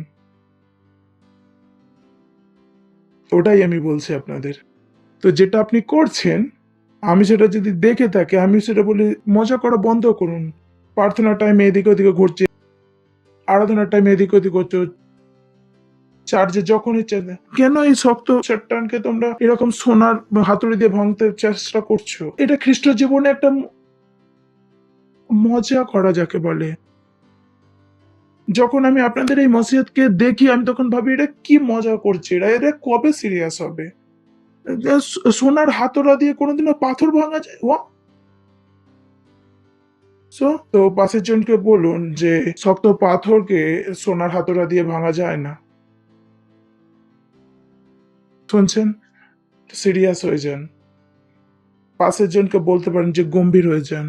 ওটাই আমি বলছি আপনাদের। তো যেটা আপনি করছেন, আমি সেটা যদি দেখে থাকি, আমি সেটা বলি মজা করা বন্ধ করুন। প্রার্থনার টাইমে এদিকে ওদিকে ঘুরছে, আরাধনার টাইমে এদিকে ওদিকে করছো, চার্জে যখন ইচ্ছা কেন এই শক্ত চট্টানকে তোমরা এরকম সোনার হাতুড়ি দিয়ে ভাঙতে চেষ্টা করছো? এটা খ্রিস্ট জীবনে একটা মজা করা যাকে বলে। যখন আমি আপনাদের এই মসজিদকে দেখি আমি তখন ভাবি এটা কি মজা করছে, এরা কবে সিরিয়াস হবে? সোনার হাতড়া দিয়ে কোনোদিনও পাথর ভাঙা যায়? তো পাশের জনকে বলুন যে শক্ত পাথরকে সোনার হাতড়া দিয়ে ভাঙা যায় না। শুনছেন? সিরিয়াস হয়ে যান। পাশের জনকে বলতে পারেন যে গম্ভীর হয়ে যান।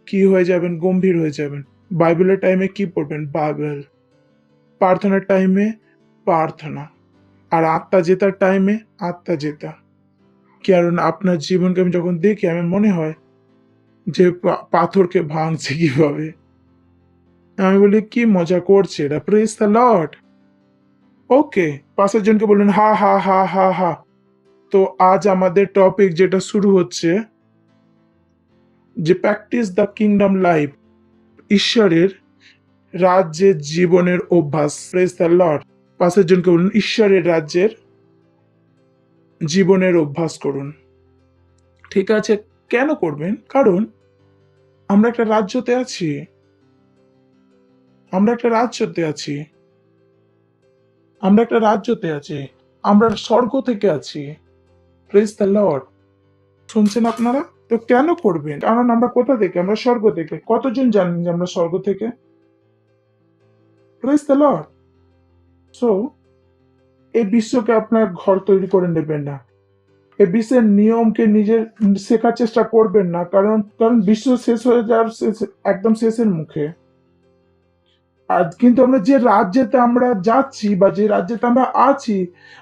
কি হয়ে যাবেন? গম্ভীর হয়ে যাবেন। বাইবেলের টাইমে কি পড়বেন? বাইবেল। প্রার্থনার টাইমে প্রার্থনা। আর আত্মা জেতার টাইমে আত্মা জেতা। কারণ আপনার জীবনকে আমি যখন দেখি আমার মনে হয় যে পাথরকে ভাঙছে কিভাবে। আমি বলি কি মজা করছে এরা। Praise the Lord. ওকে, পাশের জনকে বললেন হা হা হা হা হা। তো আজ আমাদের টপিক যেটা শুরু হচ্ছে যে প্র্যাকটিস দ্য কিংডম লাইফ, ঈশ্বরের রাজ্যের জীবনের অভ্যাস। Praise the Lord. পাশের জনকে বলুন, ঈশ্বরের রাজ্যের জীবনের অভ্যাস করুন। ঠিক আছে, কেন করবেন? কারণ আমরা একটা রাজ্যতে আছি, আমরা একটা রাজ্যতে আছি, আমরা একটা রাজ্যতে আছি, আমরা স্বর্গ থেকে আছি। Praise the Lord. শুনছেন আপনারা? তো কেন করবেন? কারণ আমরা কোথা থেকে? আমরা স্বর্গ থেকে। কতজন জানেন যে আমরা স্বর্গ থেকে? Praise the Lord. সো এই বিশ্বকে আপনার ঘর তৈরি করে নেবেন না, এই বিশ্বের নিয়মকে নিজের শেখার চেষ্টা করবেন না, কারণ কারণ বিশ্ব শেষ হয়ে যাওয়ার একদম শেষের মুখে। আর কিন্তু আমরা যে রাজ্যেতে আমরা যাচ্ছি বা যে রাজ্যেতে আমরা আছি,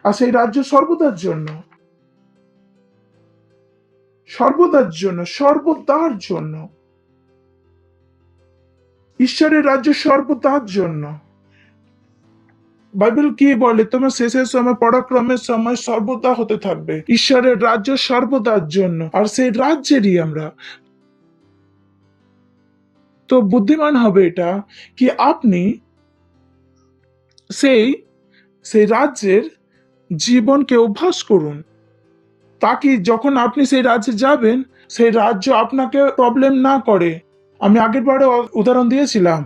আর সেই রাজ্য সর্বদার জন্য, সর্বদার জন্য, সর্বদার জন্য। ঈশ্বরের রাজ্য সর্বদার জন্য। বাইবেল কি বলে? তোমার শেষের সময়, পরাক্রমের সময় সর্বদা হতে থাকবে। ঈশ্বরের রাজ্য সর্বদার জন্য, আর সেই রাজ্যেরই আমরা। তো বুদ্ধিমান হবে এটা কি আপনি সেই সেই রাজ্যের জীবনকে অভ্যাস করুন, তাকে যখন আপনি সেই রাজ্যে যাবেন, সেই রাজ্য আপনাকে প্রবলেম না করে। আমি আগের বারে উদাহরণ দিয়েছিলাম,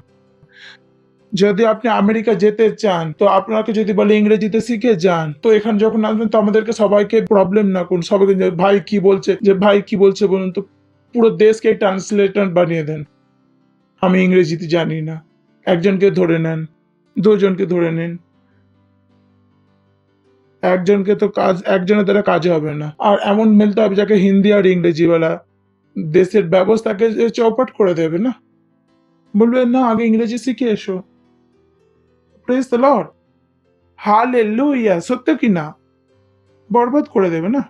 যদি আপনি আমেরিকা যেতে চান, তো আপনাকে যদি বলে ইংরেজিতে শিখে যান, তো এখানে যখন আসবেন তো আমাদেরকে সবাইকে প্রবলেম না করুন, সবাইকে যে ভাই কি বলছে, যে ভাই কি বলছে বলুন তো, পুরো দেশকে ট্রান্সলেটর বানিয়ে দেন। আমি ইংরেজিতে জানি না, একজনকে ধরে নেন, দুজনকে ধরে নিন, একজনকে তো কাজ, একজনের দ্বারা কাজ হবে না। আর এমন মিলতে হবে যাকে হিন্দি আর ইংরেজি বলা দেশের ব্যবস্থাকে যে চৌপাট করে দেবে না, বলবে না আগে ইংরেজি শিখে এসো। Praise the Lord. হালেলুয়া। সত্য কি না? বরবাদ করে দেবে না।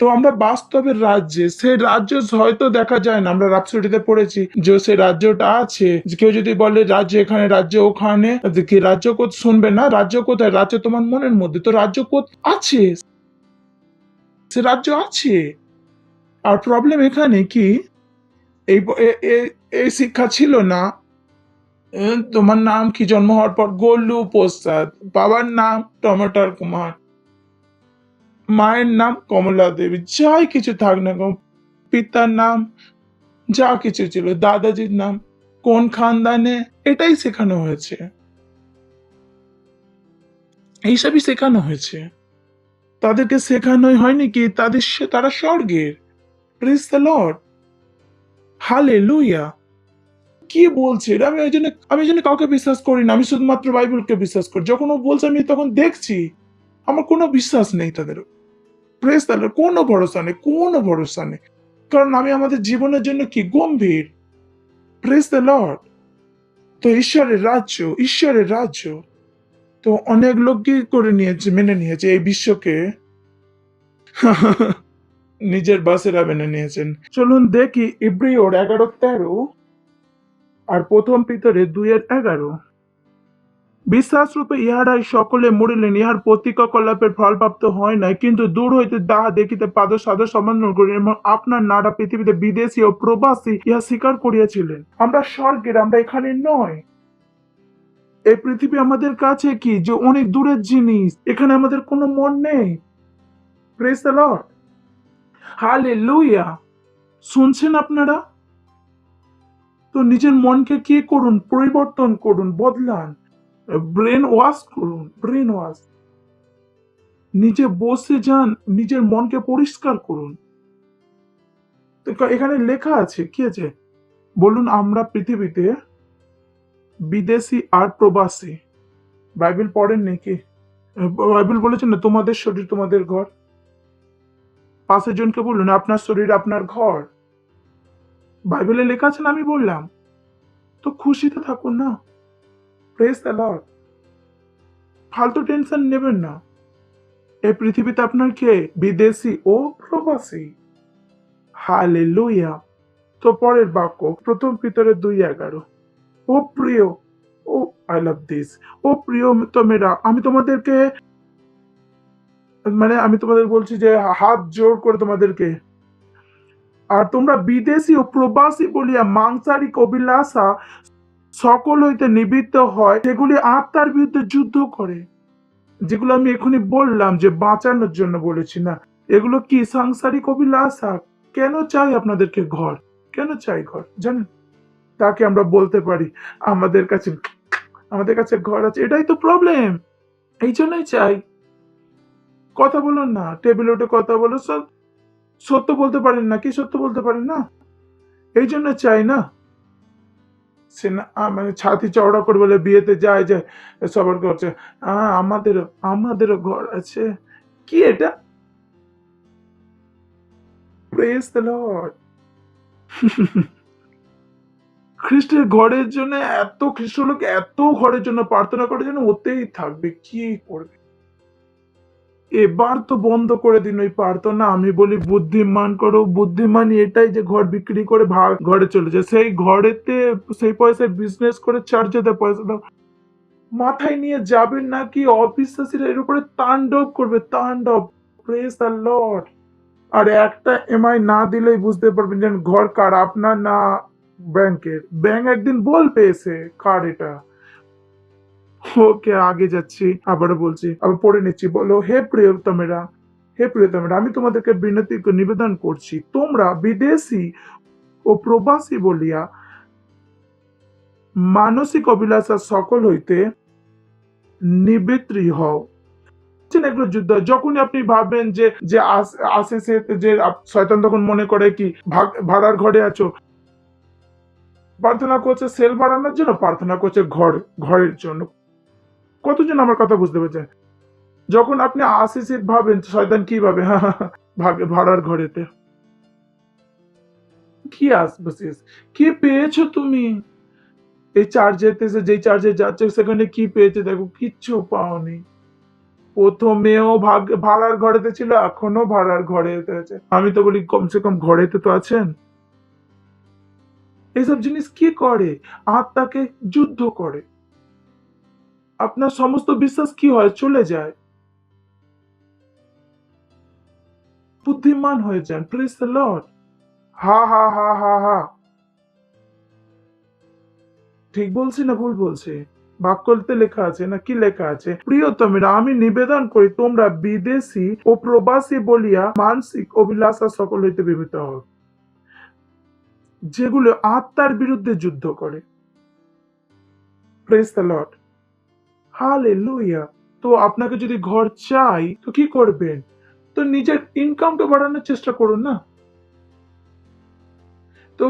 তো আমরা বাস্তবের রাজ্যে, সেই রাজ্য হয়তো দেখা যায় না, আমরা রাপসোডিতে পড়েছি যে সেই রাজ্যটা আছে। কেউ যদি বলে রাজ্য এখানে, রাজ্য ওখানে, কি রাজ্য শুনবে না? রাজ্য কোথায়? রাজ্য তোমার মনের মধ্যে। তো রাজ্য আছে, সে রাজ্য আছে। আর প্রবলেম এখানে কি, এই এই শিক্ষা ছিল না। তোমার নাম কি? জন্ম হওয়ার পর গোলু প্রসাদ, বাবার নাম টমেটার কুমার, মায়ের নাম কমলা দেবী, যাই কিছু থাক না, পিতার নাম যা কিছু ছিল, দাদাজির নাম কোন খানদানে, এটাই শেখানো হয়েছে, এইসবই শেখানো হয়েছে। তাদেরকে শেখানোই হয়নি কি তারা স্বর্গের। Praise the Lord. হালেলুয়া। কি বলছে এটা? আমি এই জন্য কাউকে বিশ্বাস করি না, আমি শুধুমাত্র বাইবেলকে বিশ্বাস করি। যখন ও বলছে আমি তখন দেখছি, আমার কোনো বিশ্বাস নেই তাদের। Praise the Lord. কোনো ভরসা নেই, কোনো ভরসা নেই, কারণ আমি আমাদের জীবনের জন্য কি গম্ভীর। Praise the Lord. তো ঈশ্বরের রাজ্য, ঈশ্বরের রাজ্য। তো অনেক লোক কি করে নিয়েছে, মেনে নিয়েছে এই বিশ্বকে নিজের বাসেরা মেনে নিয়েছেন। চলুন দেখি ইব্রিয়র 11:13 আর প্রথম পিতরে 2:11। বিশ্বাস রূপে ইহারাই সকলে মরিলেন, ইহার প্রতিকল্পের ফলপ্রাপ্ত হয় নাই, কিন্তু দূর হইতে তাহা দেখিতে পাদ সাদর সম্মান করিলেন, এবং আপনার নাড়া পৃথিবীতে বিদেশী ও প্রবাসী ইহা স্বীকার করিয়াছিলেন। আমরা স্বর্গের, আমরা এখানে নয়। এই পৃথিবী আমাদের কাছে কি যে অনেক দূরের জিনিস, এখানে আমাদের কোনো মন নেই। Praise the Lord. হালেলুয়া। শুনছেন আপনারা? তো নিজের মনকে কি করুন? পরিবর্তন করুন, বদলান, ব্রেন ওয়াশ করুন, ব্রেন ওয়াশ। নিজে বসে যান, নিজের মনকে পরিষ্কার করুন। তো এখানে লেখা আছে কি আছে বলুন? আমরা পৃথিবীতে বিদেশি আর প্রবাসী। বাইবেল পড়েন নাকি? বাইবেল বলেছে না তোমাদের শরীর তোমাদের ঘর। পাশের জনকে বলুন আপনার শরীর আপনার ঘর। বাইবেলে লেখা আছে না, আমি বললাম। তো খুশিতে থাকুন না। Praise the Lord. ফালতু টেনশন নেবেন না। এই পৃথিবীতে আপনার কে? বিদেশি ও প্রবাসী। হালেলুয়া। তো পরের বাক্য প্রথম পিতরের 2:11। ও প্রিয়, ও আই লাভ দিস। ও প্রিয় তোমেরা, আমি তোমাদেরকে আমি তোমাদের বলছি যে হাত জোর করে তোমাদেরকে আর তোমরা বিদেশী ও প্রবাসী বলিয়া মাংসারিক অভিলাষা সকল হইতে নিবৃত্ত হয়, সেগুলি আত্মার বিরুদ্ধে যুদ্ধ করে। যেগুলো আমি এখনই বললাম যে বাঁচানোর জন্য বলেছি না, এগুলো কি সাংসারিক অভিলাষা। কেন চাই আপনাদেরকে ঘর? কেন চাই ঘর জানেন? তাকে আমরা বলতে পারি আমাদের কাছে ঘর আছে, এটাই তো প্রবলেম। এই জন্যই চাই। কথা বলুন না, টেবিলে উঠে কথা বলো, সত্য বলতে পারেন না কি? সত্য বলতে পারেন না, এই জন্য চাই না। সে না মানে ছাতি চওড়া করে বলে বিয়েতে যায় যায় সবার করছে, আমাদেরও ঘর আছে। কি এটা? Praise the Lord. খ্রিস্টের ঘরের জন্য এত খ্রিস্ট লোক এত ঘরের জন্য প্রার্থনা করার জন্য হতেই থাকবে, কি করবে? এবার তো বন্ধ করে দিন ওই প্রার্থনা। আমি বলি বুদ্ধিমান করো। বুদ্ধিমানই এটাই যে ঘর বিক্রি করে ঘরে চলে যায়, সেই ঘরেতে সেই পয়সায় বিজনেস করে চার্জে দেয়, পয়সা দাও। মাথায় নিয়ে যাবেন নাকি অবিশ্বাসীরা এর উপরে তাণ্ডব করবে, তাণ্ডব। Praise the Lord. আর একটা এমআই না দিলেই বুঝতে পারবেন যে ঘর কার, আপনার না ব্যাংকের। ব্যাংক একদিন বলবে এসে কার এটা। ওকে, আগে যাচ্ছি, আবারও বলছি, আবার পড়ে নিচ্ছি। বলো, হে প্রিয়তমেরা, আমি তোমাদেরকে বিনতি নিবেদন করছি, তোমরা বিদেশী ও প্রবাসী বলিয়া মানসিক অভিলাষা সকল হইতে নিবৃত্তি হও। এগুলো যুদ্ধ। যখনই আপনি ভাবেন যে যে আসে সে, যে শয়তান তখন মনে করে কি ভাড়ার ঘরে আছো, প্রার্থনা করছে সেল বাড়ানোর জন্য, প্রার্থনা করছে ঘরের জন্য। কতজন আমার কথা বুঝতে পেরেছেন? যখন আপনি আসিসে ভাবেন, শয়তান কি ভাবে? ভাড়ার ঘরেতে কি আসবছিস, কি পেয়েছো তুমি? এই চার্জেতে যেই চার্জে যাচ্ছে সেখানে কি পেয়েছে দেখো, কিচ্ছু পাওনি। প্রথমেও ভাড়ার ঘরেতে ছিল, এখনো ভাড়ার ঘরেতে আছে। আমি তো বলি কমসে কম ঘরেতে তো আছেন। এইসব জিনিস কি করে? আত্মাকে যুদ্ধ করে। আপনার সমস্ত বিশ্বাস কি হয়? চলে যায়। বুদ্ধিমান হয়ে যান। Praise the Lord. হা হা হা হা হা। ঠিক বলছি না ভুল বলছি? বাক্যতে লেখা আছে না কি লেখা আছে? প্রিয়তমেরা, আমি নিবেদন করি তোমরা বিদেশী ও প্রবাসী বলিয়া মানসিক অভিলাষা সকল হইতে বিমুখ হও, যেগুলো আত্মার বিরুদ্ধে যুদ্ধ করে। Praise the Lord. হালেলুয়া। তো আপনাকে যদি ঘর চাই তো কি করবেন? তো নিজের ইনকামটা বাড়ানোর চেষ্টা করুন না। তো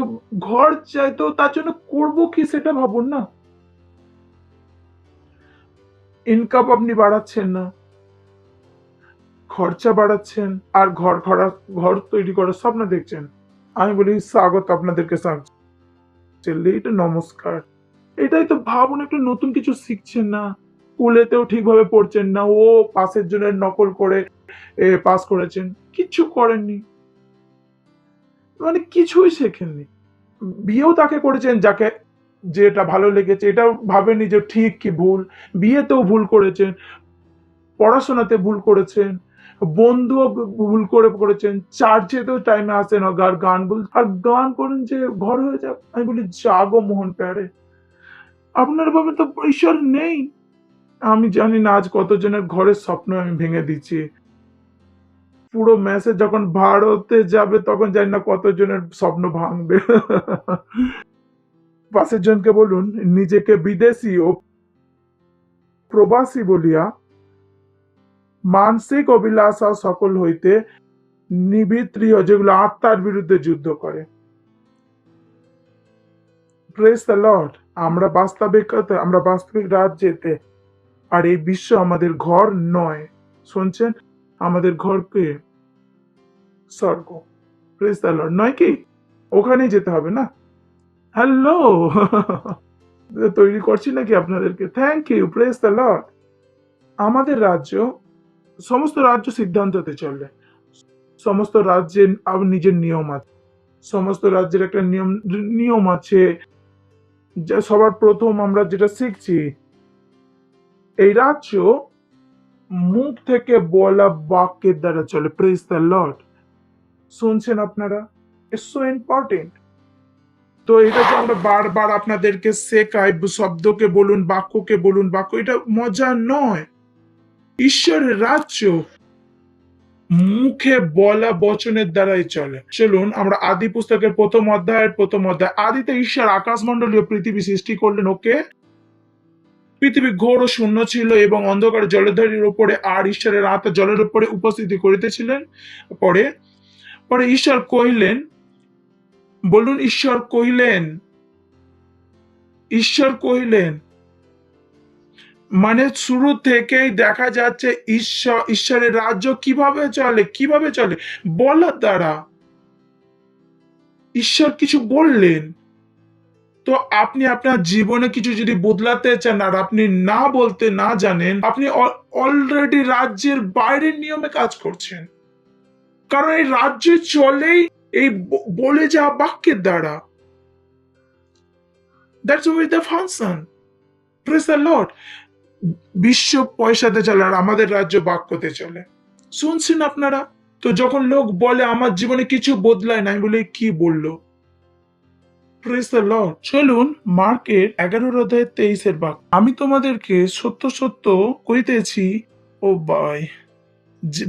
ঘর চাই তো তার জন্য করবো কি সেটা ভাবুন না। ইনকাম আপনি বাড়াচ্ছেন না, খরচা বাড়াচ্ছেন, আর ঘর তৈরি করার স্বপ্ন দেখছেন। আমি বলি স্বাগত আপনাদেরকে, এটা নমস্কার। এটাই তো ভাবুন, একটু নতুন কিছু শিখছেন না, স্কুলেতেও ঠিকভাবে পড়ছেন না, ও পাসের জন্য নকল করে পাস করেছেন, কিচ্ছু করেননি, মানে কিছুই শেখেননি। বিয়েও তাকে করেছেন যাকে যেটা ভালো লেগেছে, এটাও ভাবেনি যে ঠিক কি ভুল। বিয়েতেও ভুল করেছেন, পড়াশোনাতে ভুল করেছেন, বন্ধুও ভুল করেছেন, চার্চেতেও টাইমে আসেন আর গান করেন যে ঘর হয়ে যাক। আমি বলি জাগো মোহন প্যারে, আপনার ভাবে তো ঈশ্বর নেই। আমি জানি না আজ কতজনের ঘরের স্বপ্ন আমি ভেঙে দিচ্ছি। পুরো মেসেজ যখন ভারতে যাবে তখন জানি না কতজনের স্বপ্ন ভাঙবে। পাশের জনকে বলুন, নিজেকে বিদেশী ও প্রবাসী বলিয়া মানসিক অভিলাষা সকল হইতে নিবৃত্তি, যেগুলো আত্মার বিরুদ্ধে যুদ্ধ করে। Praise the Lord. আমরা বাস্তবিক রাজ্যেতে, আর এই বিশ্ব আমাদের ঘর নয়। শুনছেন? আমাদের ঘরকে স্বর্গ। Praise the Lord. নয় কি? ওখানেই যেতে হবে না? হ্যালো। তৈরি করছি নাকি আপনাদেরকে? Thank you. Praise the Lord. আমাদের রাজ্য, সমস্ত রাজ্য সিদ্ধান্ততে চলে। সমস্ত রাজ্যের নিজের নিয়ম আছে, সমস্ত রাজ্যের একটা নিয়ম আছে। সবার প্রথম আমরা যেটা শিখছি, এই রাজ্য মুখ থেকে বলা বাক্যের দ্বারা চলে। Praise the Lord. শুনছেন আপনারা? It's so important. তো এটা যে আমরা বারবার আপনাদেরকে শেখাই, শব্দকে বলুন, বাক্যকে বলুন, বাক্য এটা মজা নয়। ঈশ্বরের রাজ্য মুখে বলা বচনের দ্বারাই চলে। চলুন আমরা আদি পুস্তকের প্রথম অধ্যায়। আদিতে ঈশ্বর আকাশমণ্ডলীয় পৃথিবী সৃষ্টি করলেন। ওকে, পৃথিবী ঘোর ও শূন্য ছিল এবং অন্ধকার জলধারীর উপরে, আর ঈশ্বরের আত্মা জলের উপরে উপস্থিতি করিতেছিলেন। পরে পরে ঈশ্বর কহিলেন, বলুন ঈশ্বর কহিলেন, মানে শুরু থেকেই দেখা যাচ্ছে ঈশ্বরের রাজ্য কিভাবে চলে বলার দ্বারা। ঈশ্বর কিছু বললেন। তো আপনি আপনার জীবনে কিছু যদি বদলাতে চান আর আপনি না বলতে না জানেন, আপনি অলরেডি রাজ্যের বাইরের নিয়মে কাজ করছেন। কারণ এই রাজ্য চলেই এই বলে যাওয়া বাক্যের দ্বারা। That's with the function. Praise the Lord. বিশ্ব পয়সাতে চলে আর আমাদের রাজ্য বাক্যতে চলে। শুনছেন আপনারা? তো যখন লোক বলে আমার জীবনে কিছু বদলায় না, আমি বলি কি বললো? Praise the Lord. চলুন মার্কের 11 অধ্যায় 23 বাক্য। আমি তোমাদেরকে সত্য সত্য কইতেছি, ও ভাই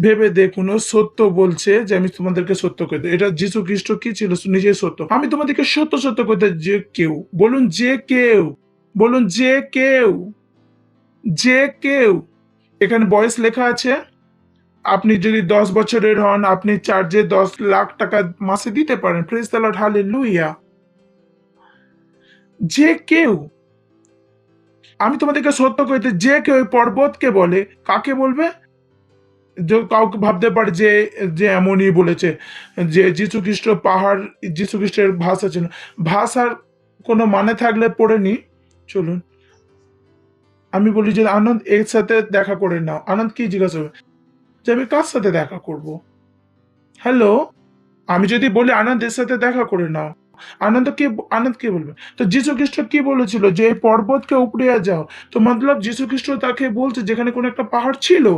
ভেবে দেখুন, ও সত্য বলছে যে আমি তোমাদেরকে সত্য কইতে। এটা যিশু খ্রিস্ট কি ছিল? নিজে সত্য। আমি তোমাদেরকে সত্য সত্য কইতে, যে কেউ, বলুন যে কেউ, বলুন যে কেউ, এখানে বয়স লেখা আছে। আপনি যদি 10 বছরের হন, আপনি চার্জে 10 লাখ টাকা মাসে দিতে পারেন। Praise the Lord, hallelujah. যে কেউ, আমি তোমাদেরকে সত্য কইতে, যে কেউ এই পর্বতকে বলে, কাকে বলবে? যে কাউকে ভাবতে পারে যে যে এমনই বলেছে যে যীশু খ্রিস্ট পাহাড়, যীশু খ্রিস্টের ভাষা ছিল। ভাষার কোনো মানে থাকলে পড়ে নি। চলুন আমি বলি যে আনন্দ এর সাথে দেখা করে নাও। আনন্দ কি জিজ্ঞাসা হবে যে আমি কার সাথে দেখা করব? হ্যালো, আমি যদি বলি আনন্দের সাথে দেখা করে নাও, আনন্দ কি বলবে? তো যীশু খ্রিস্ট কি বলেছিল যে এই পর্বতকে উপড়িয়া যাও। তো মতলব যীশু খ্রিস্ট তাকে বলছে যেখানে কোনো একটা পাহাড় ছিল।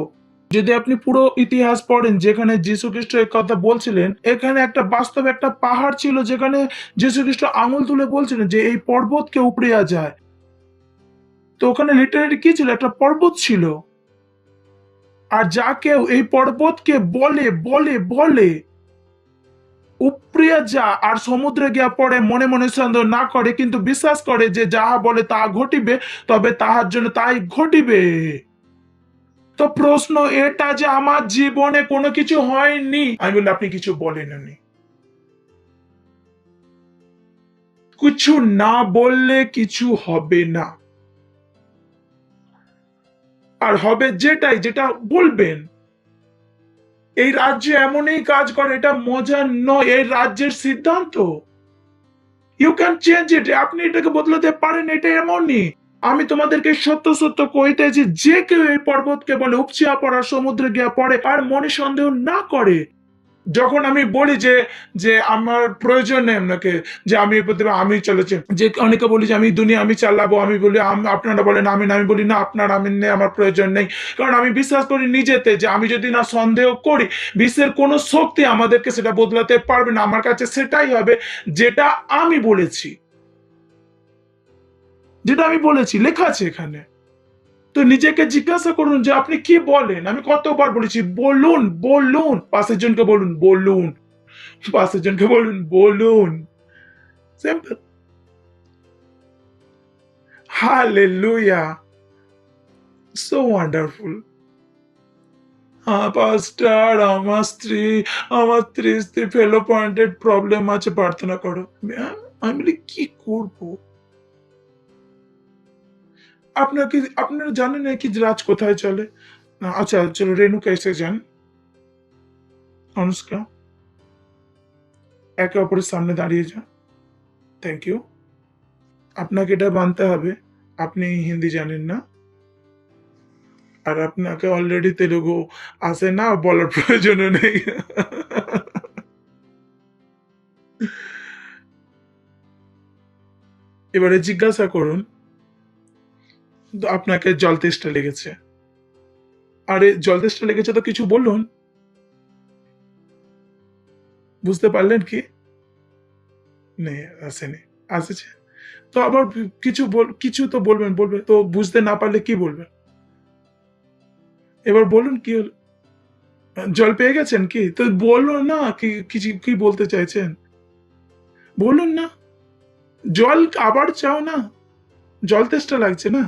যদি আপনি পুরো ইতিহাস পড়েন যেখানে যীশু খ্রিস্ট এই কথা বলছিলেন, এখানে একটা বাস্তব একটা পাহাড় ছিল যেখানে যীশু খ্রিস্ট আঙুল তুলে বলছিলেন যে এই পর্বতকে উপড়িয়া যায়। তো ওখানে লিটারেলি কি ছিল? একটা পর্বত ছিল। আর যা কেউ এই পর্বতকে বলে বলে বলে উপড়িয়া যা, আর সমুদ্রে গিয়া পড়ে, মনে মনে সন্দেহ না করে কিন্তু বিশ্বাস করে যে যাহা বলে তাহা ঘটিবে, তবে তাহার জন্য তাই ঘটিবে। তো প্রশ্ন এটা যে আমার জীবনে কোনো কিছু হয়নি, আমি বলি আপনি কিছু বলেননি। কিছু না বললে কিছু হবে না, আর হবে যেটা বলবেন। এই রাজ্যে এমনই কাজ করে, এটা মজা নয়, এই রাজ্যের সিদ্ধান্ত। You can change it. আপনি এটাকে বদলাতে পারেন, এটা এমনই। আমি তোমাদেরকে সত্য সত্য কইতেছি, যে কেউ এই পর্বতকে বলে উপচিয়া পড়া, সমুদ্রে গিয়া পড়ে, আর মনে সন্দেহ না করে। যখন আমি বলি যে যে আমার প্রয়োজন নেই আপনাকে, যে আমি আমি চলেছি, যে অনেকে বলি যে আমি দুনিয়া আমি চালাবো, আমি বলি আপনারা বলেন আমি না, আমি বলি না, আপনার আমি নেই, আমার প্রয়োজন নেই। কারণ আমি বিশ্বাস করি নিজেতে যে আমি যদি না সন্দেহ করি, বিশ্বের কোনো শক্তি আমাদেরকে সেটা বদলাতে পারবে না। আমার কাছে সেটাই হবে যেটা আমি বলেছি, লেখা আছে এখানে। তো নিজেকে জিজ্ঞাসা করুন যে আপনি কি বলেন। আমি কতবার বলেছি বলুন, পাশের জনকে বলুন। Simple. Hallelujah. So wonderful. Pastor, আমার স্ত্রী ফেলো পয়েন্টেড প্রবলেম আছে, প্রার্থনা করো। আমি বলি কি করবো? আপনারা জানেন না কি রাজ কোথায় চলে? আচ্ছা চলো, রেণুকা এসে যান। অনুষ্কা, একে অপরের সামনে দাঁড়িয়ে যান। Thank you. আপনাকে এটা মানতে হবে, আপনি হিন্দি জানেন না, আর আপনাকে অলরেডি তেলুগু আসে না, বলার প্রয়োজনও নেই। এবারে জিজ্ঞাসা করুন, আপনাকে জল তেষ্টা লেগেছে। আরে জল তেষ্টা লেগেছে তো কিছু বলুন। বুঝতে পারলেন কি? নেই, আসেনি, আসেছে তো আবার কিছু তো বলবে তো, বুঝতে না পারলে কি বলবেন? এবার বলুন কি হলো? জল পেয়ে গেছেন কি? তো বলুন না কি বলতে চাইছেন? বলুন না। জল আবার চাও না? জল তেষ্টা লাগছে না?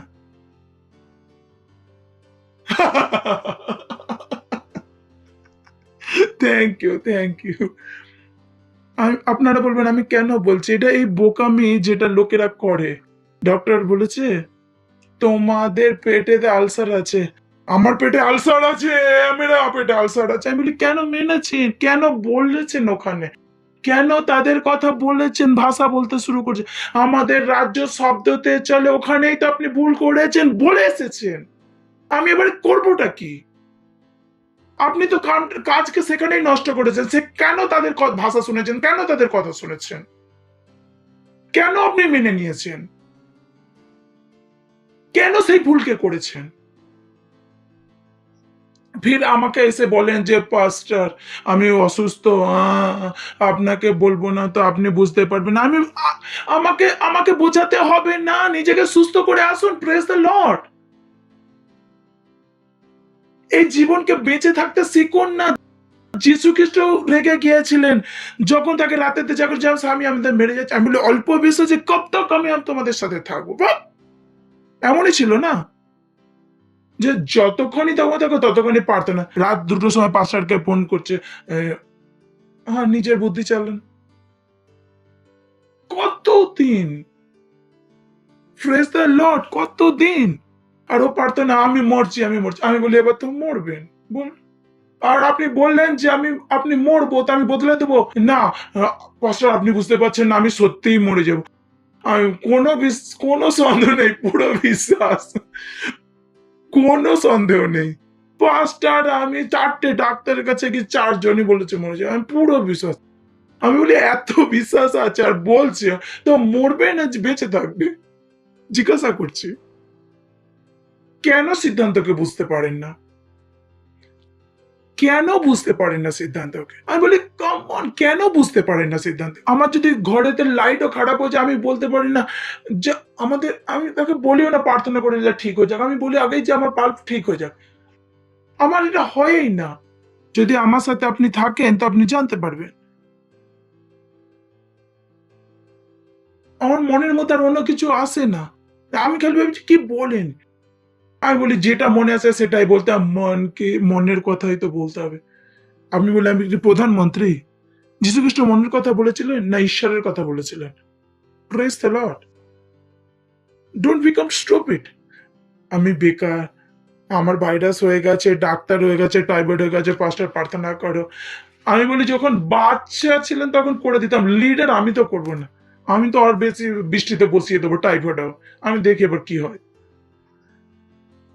Thank you. আপনারা বলবেন আমি কেন বলছি এটা, এই বোকামি যেটা লোকেরা করে। ডক্টর বলেছে তোমাদের পেটেতে আলসার আছে। আমার পেটে আলসার আছে, মেরা পেটে আলসার আছে। আমি বলি কেন মেনেছেন, কেন বলেছেন ওখানে, কেন তাদের কথা বলেছেন, ভাষা বলতে শুরু করছে? আমাদের রাজ্য শব্দতে চলে, ওখানেই তো আপনি ভুল করেছেন বলে এসেছেন। আমি এবারে করবোটা কি? আপনি তো কাজকে সেখানেই নষ্ট করেছেন। সে কেন তাদের ভাষা শুনেছেন, কেন তাদের কথা শুনেছেন, কেন আপনি মেনে নিয়েছেন, কেন সেই ভুলকে করেছেন? ফির আমাকে এসে বলেন যে পাস্টার আমি অসুস্থ, আপনাকে বলবো না তো আপনি বুঝতে পারবেন না। আমাকে বোঝাতে হবে না, নিজেকে সুস্থ করে আসুন। Praise the Lord. এই জীবনকে বেঁচে থাকতে শিখুন না। যিশু খ্রিস্ট রেগে গিয়েছিলেন যখন তাকে রাতেতে যখন যাও স্বামী আমাদের মেরে যাচ্ছে, আমি বলি অল্প বিশ্বাসে কব তক আমি তোমাদের সাথে থাকবো। এমনই ছিল না যে যতক্ষণই থাকো ততক্ষণই প্রার্থনা। রাত 2টোর সময় পাস্টারকে ফোন করছে, হ্যাঁ নিজের বুদ্ধি চালান। কতদিন? প্রেজ দ্য লর্ড, কতদিন? আর ও পারতো না, আমি মরছি। আমি বলি এবার তো মরবেন, বল। আর আপনি বললেন যে আপনি মরবো, তো আমি বদলে দেবো না। পাস্টার আপনি বুঝতে পারছেন না, আমি সত্যিই মরে যাবো। আমি কোনো সন্দেহ নেই, পুরো বিশ্বাস, কোনো সন্দেহ নেই। পাস্টার আমি 4টে ডাক্তারের কাছে গিয়ে 4জনই বলেছে মরে যাবে, আমি পুরো বিশ্বাস। আমি বলি এত বিশ্বাস আছে আর বলছে, তো মরবে না বেঁচে থাকবে? জিজ্ঞাসা করছি কেন সিদ্ধান্তকে বুঝতে পারেন না, কেন বুঝতে পারেন না সিদ্ধান্তকে? আমি বলি কাম অন, কেন বুঝতে পারেন না সিদ্ধান্ত? আমার যদি ঘরেতে লাইটও খারাপ হয়ে যায়, আমি বলতে পারি না যে আমি তাকে বলিও না প্রার্থনা করে যে ঠিক হয়ে যাক। আমি বলি আগেই যে আমার বাল্ব ঠিক হয়ে যাক। আমার এটা হয়ই না। যদি আমার সাথে আপনি থাকেন তো আপনি জানতে পারবেন। আমার মনের মধ্যে আর অন্য কিছু আসে না। আমি খালি ভাবছি কি বলেন। আমি বলি যেটা মনে আসে সেটাই বলতে হবে, মনের কথাই তো বলতে হবে। আপনি বলে আমি কি প্রধানমন্ত্রী? যীশু খ্রিস্ট মনের কথা বলেছিলেন না ঈশ্বরের কথা বলেছিলেন? Praise the Lord. Don't become stupid. আমি বেকার, আমার ভাইরাস হয়ে গেছে, ডাক্তার হয়ে গেছে, টাইফয়েড হয়ে গেছে, পাস্টার প্রার্থনা করো। আমি বলি যখন বাচ্চা ছিলেন তখন করে দিতাম, লিডার আমি তো করবো না। আমি তো আর বেশি বৃষ্টিতে বসিয়ে দেবো টাইফয়েডও। আমি দেখি এবার কি হয়।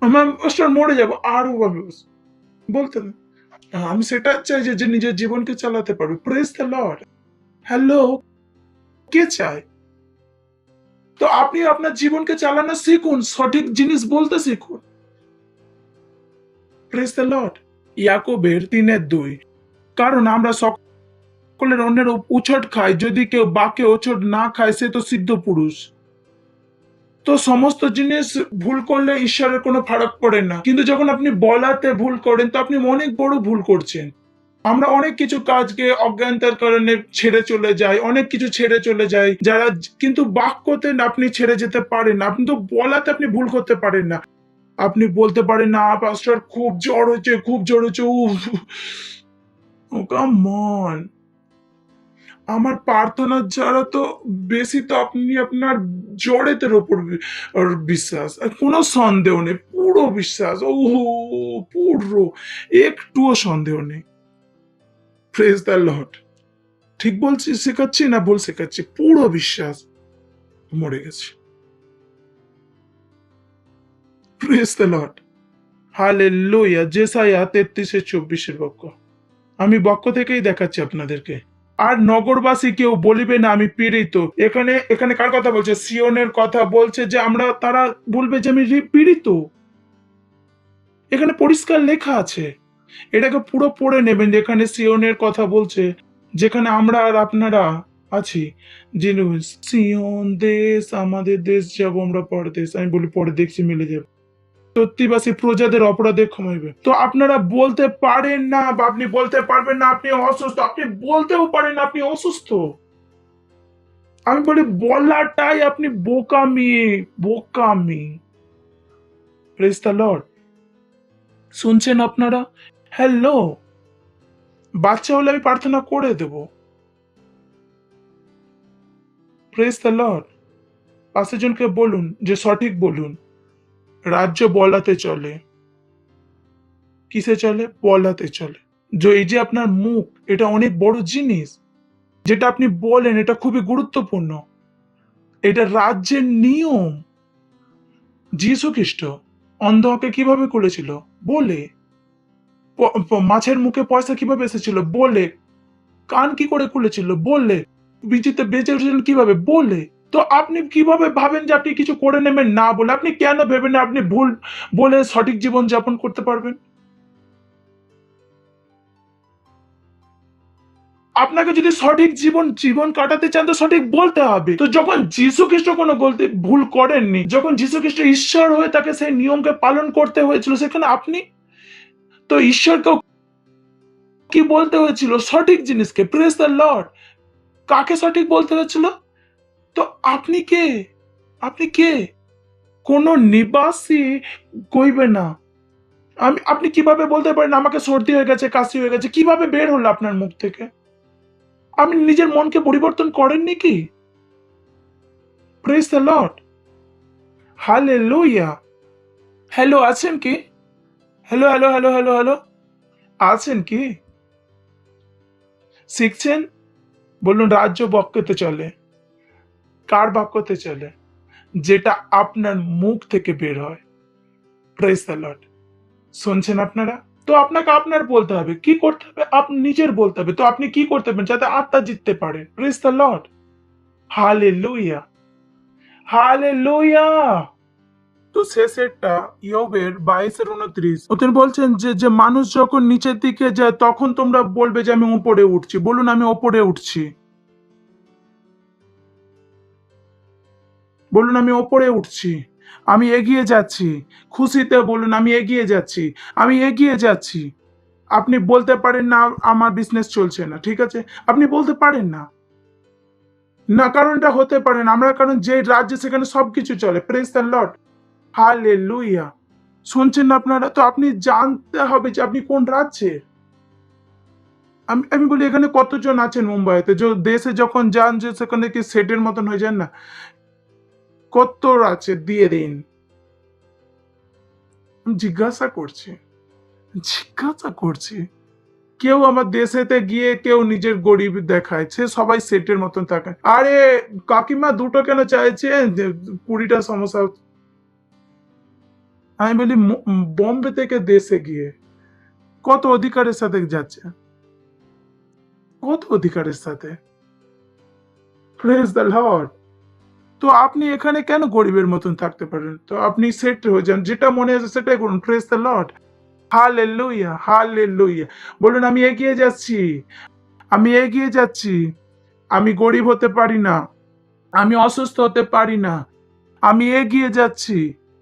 আমার পাস্টার মরে যাবো আরো ভাবে বলতে না। আমি সেটা চাই যে নিজের জীবনকে চালাতে পারবে। Praise the Lord. হ্যালো, কে চায়? তো আপনি আপনার জীবনকে চালানো শিখুন, সঠিক জিনিস বলতে শিখুন। Praise the Lord. ইয়াকোবের 3:2। কারণ আমরা সকলের অন্যের উছট খাই, যদি কেউ বাকে ওছট না খায় সে তো সিদ্ধ পুরুষ। তো সমস্ত জিনিস ভুল করলে ঈশ্বরের কোনো ফারাক পড়ে না, কিন্তু যখন আপনি বলাতে ভুল করেন তো আপনি অনেক বড় ভুল করছেন। আমরা অনেক কিছু কাজকে অজ্ঞানতার কারণে ছেড়ে চলে যাই, অনেক কিছু ছেড়ে চলে যাই যারা, কিন্তু বাক্যতে আপনি ছেড়ে যেতে পারেন না। আপনি তো বলাতে আপনি ভুল করতে পারেন না। আপনি বলতে পারেন না পাস্টার খুব জ্বর হয়েছে, উফ, ও কাম অন। আমার প্রার্থনার যারা তো বেশি তো আপনি আপনার জড়েতের ওপর বিশ্বাস, আর কোনো সন্দেহ নেই, পুরো বিশ্বাস। ও পুরো, একটুও সন্দেহ নেই। Praise the Lord. ঠিক বলছি শেখাচ্ছি না ভুল শেখাচ্ছি? পুরো বিশ্বাস। মরে গেছে। Praise the Lord. হালেলুয়া। যেসায়া 33:24 বাক্য। আমি বাক্য থেকেই দেখাচ্ছি আপনাদেরকে। আর নগরবাসী কেউ বলিবে না আমি পীড়িত। এখানে কার কথা বলছে? সিওনের কথা বলছে যে তারা বলবে যে আমি পীড়িত। এখানে পরিষ্কার লেখা আছে, এটাকে পুরো পড়ে নেবেন। যেখানে সিওনের কথা বলছে, যেখানে আমরা আর আপনারা আছি জিনুস সিয়ন দেশ আমাদের দেশ যাব আমরা পরদেশ, আমি বলি পরদেশে মিলে যাবে, সত্যিবাসী প্রজাদের অপরাধে ক্ষমাইবে। তো আপনারা বলতে পারেন না বা আপনি বলতে পারবেন না আপনি অসুস্থ, আপনি বলতেও পারেন না আপনি অসুস্থ। আমি বলি বলাটাই আপনি বোকামি, বোকামি। Praise the Lord. শুনছেন আপনারা? হ্যালো, বাচ্চা হলে আমি প্রার্থনা করে দেব। Praise the Lord. পাঁচজনকে জনকে বলুন যে সঠিক বলুন। রাজ্য বলাতে চলে, কিসে চলে? বলাতে চলে। যে এই যে আপনার মুখ, এটা অনেক বড় জিনিস। যেটা আপনি বলেন এটা খুবই গুরুত্বপূর্ণ। এটা রাজ্যের নিয়ম। যীশু খ্রিস্ট অন্ধকে কিভাবে করেছিল? বলে। মাছের মুখে পয়সা কিভাবে এসেছিল? বলে। কান কি করে খুলেছিল? বলে। বিচিতে বেঁচে উঠেছিলেন কিভাবে? বলে। তো আপনি কিভাবে ভাবেন যে আপনি কিছু করে নেবেন না বলে? আপনি কেন ভেবেন না আপনি ভুল বলে সঠিক জীবন যাপন করতে পারবেন? আপনাকে যদি সঠিক জীবন কাটাতে চান তো সঠিক বলতে হবে। তো যখন যীশু খ্রিস্ট কোনো ভুল করেননি, যখন যীশু খ্রিস্ট ঈশ্বর হয়ে তাকে সেই নিয়মকে পালন করতে হয়েছিল, সেখানে আপনি তো ঈশ্বরকেও কি বলতে হয়েছিল? সঠিক জিনিসকে। Praise the Lord. কাকে সঠিক বলতে হয়েছিল? তো আপনি কে? আপনি কে? কোন নিবাসী কইবে না। আপনি কিভাবে বলতে পারেন আমাকে সর্দি হয়ে গেছে, কাশি হয়ে গেছে? কিভাবে বের হলো আপনার মুখ থেকে? আপনি নিজের মনকে পরিবর্তন করেননি কি? Praise the Lord. Hallelujah. Hello, আছেন কি? Hello, hello, hello, hello, hello. আছেন কি? শিখছেন? বলুন রাজ্য বাক্যতে চলে। কার বাক্যতে চলে? যেটা আপনার মুখ থেকে বের হয়। Praise the Lord. শুনছেন আপনারা? তো আপনাকে আপনার বলতে হবে। কি করতে হবে? আপনি নিজের বলতে হবে। তো আপনি কি করতে পারেন যাতে আত্মা জিততে পারেন? Praise the Lord. Hallelujah. Hallelujah. তো শেষেরটা ইয়োবের 22-29 ওতেন বলছেন যে যে মানুষ যখন নিচের দিকে যায় তখন তোমরা বলবে যে আমি উপরে উঠছি। বলুন আমি উপরে উঠছি। বলুন আমি ওপরে উঠছি, আমি এগিয়ে যাচ্ছি। খুশিতে বলুন আমি এগিয়ে যাচ্ছি, আমি এগিয়ে যাচ্ছি। আপনি বলতে পারেন না আমার বিজনেস চলছে না, ঠিক আছে? আপনি বলতে পারেন না। না, কারণ এটা হতে পারে না। আমরা কারণ যে রাজ্যে সেখানে সবকিছু চলে। Praise the Lord. হালেলুয়া। শুনছেন না আপনারা? তো আপনি জানতে হবে যে আপনি কোন রাজ্যের। আমি বলি এখানে কতজন আছেন মুম্বাইতে যে দেশে যখন যান যে সেখানে কি সেটের মতন হয়ে যান না? কত আছে দিয়ে দিন। আমি জিজ্ঞাসা করছি, জিজ্ঞাসা করছি। কেউ আমার দেশেতে গিয়ে কেউ নিজের গরিব দেখায়, সে সবাই সেটের মতন থাকে। আরে কাকিমা দুটো কেন চাইছে? 20টা সমস্যা। আমি বলি বম্বে থেকে দেশে গিয়ে কত অধিকারের সাথে যাচ্ছে, কত অধিকারের সাথে। Praise the Lord. তো আপনি এখানে কেন গরিবের মতন থাকতে পারেন? তো আপনি সেট হয়ে যান, যেটা মনে আছে সেটাই করুন। Praise the Lord. Hallelujah, hallelujah. বলুন আমি এগিয়ে যাচ্ছি, আমি এগিয়ে যাচ্ছি। আমি গরিব হতে পারি না, আমি অসুস্থ হতে পারি না, আমি এগিয়ে যাচ্ছি।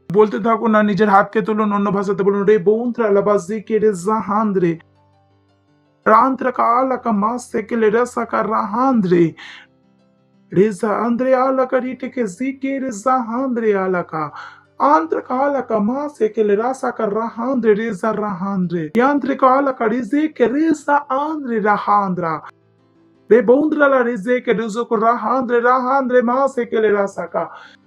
বলতে থাকুন না, নিজের হাতকে তুলুন, অন্য ভাষাতে বলুন রে বৌন্ত্রা লাবাজি কে রে জাহান্দ্রে রান্ত্রা কালা কা মাস থেকে লে রসা কা রাহান্দ্রে রেজা আন্দ্রে আলা কা রিটে কে জিকে রে জাহান্দ্রে আলা কা Antre kala kamase ke le rasa ka rahandre reza rahandre. Yantre kala ka rize ke reza andre rahandra. Re bondra la rize ke rizo ko rahandre rahandre mase ke le rasa ka.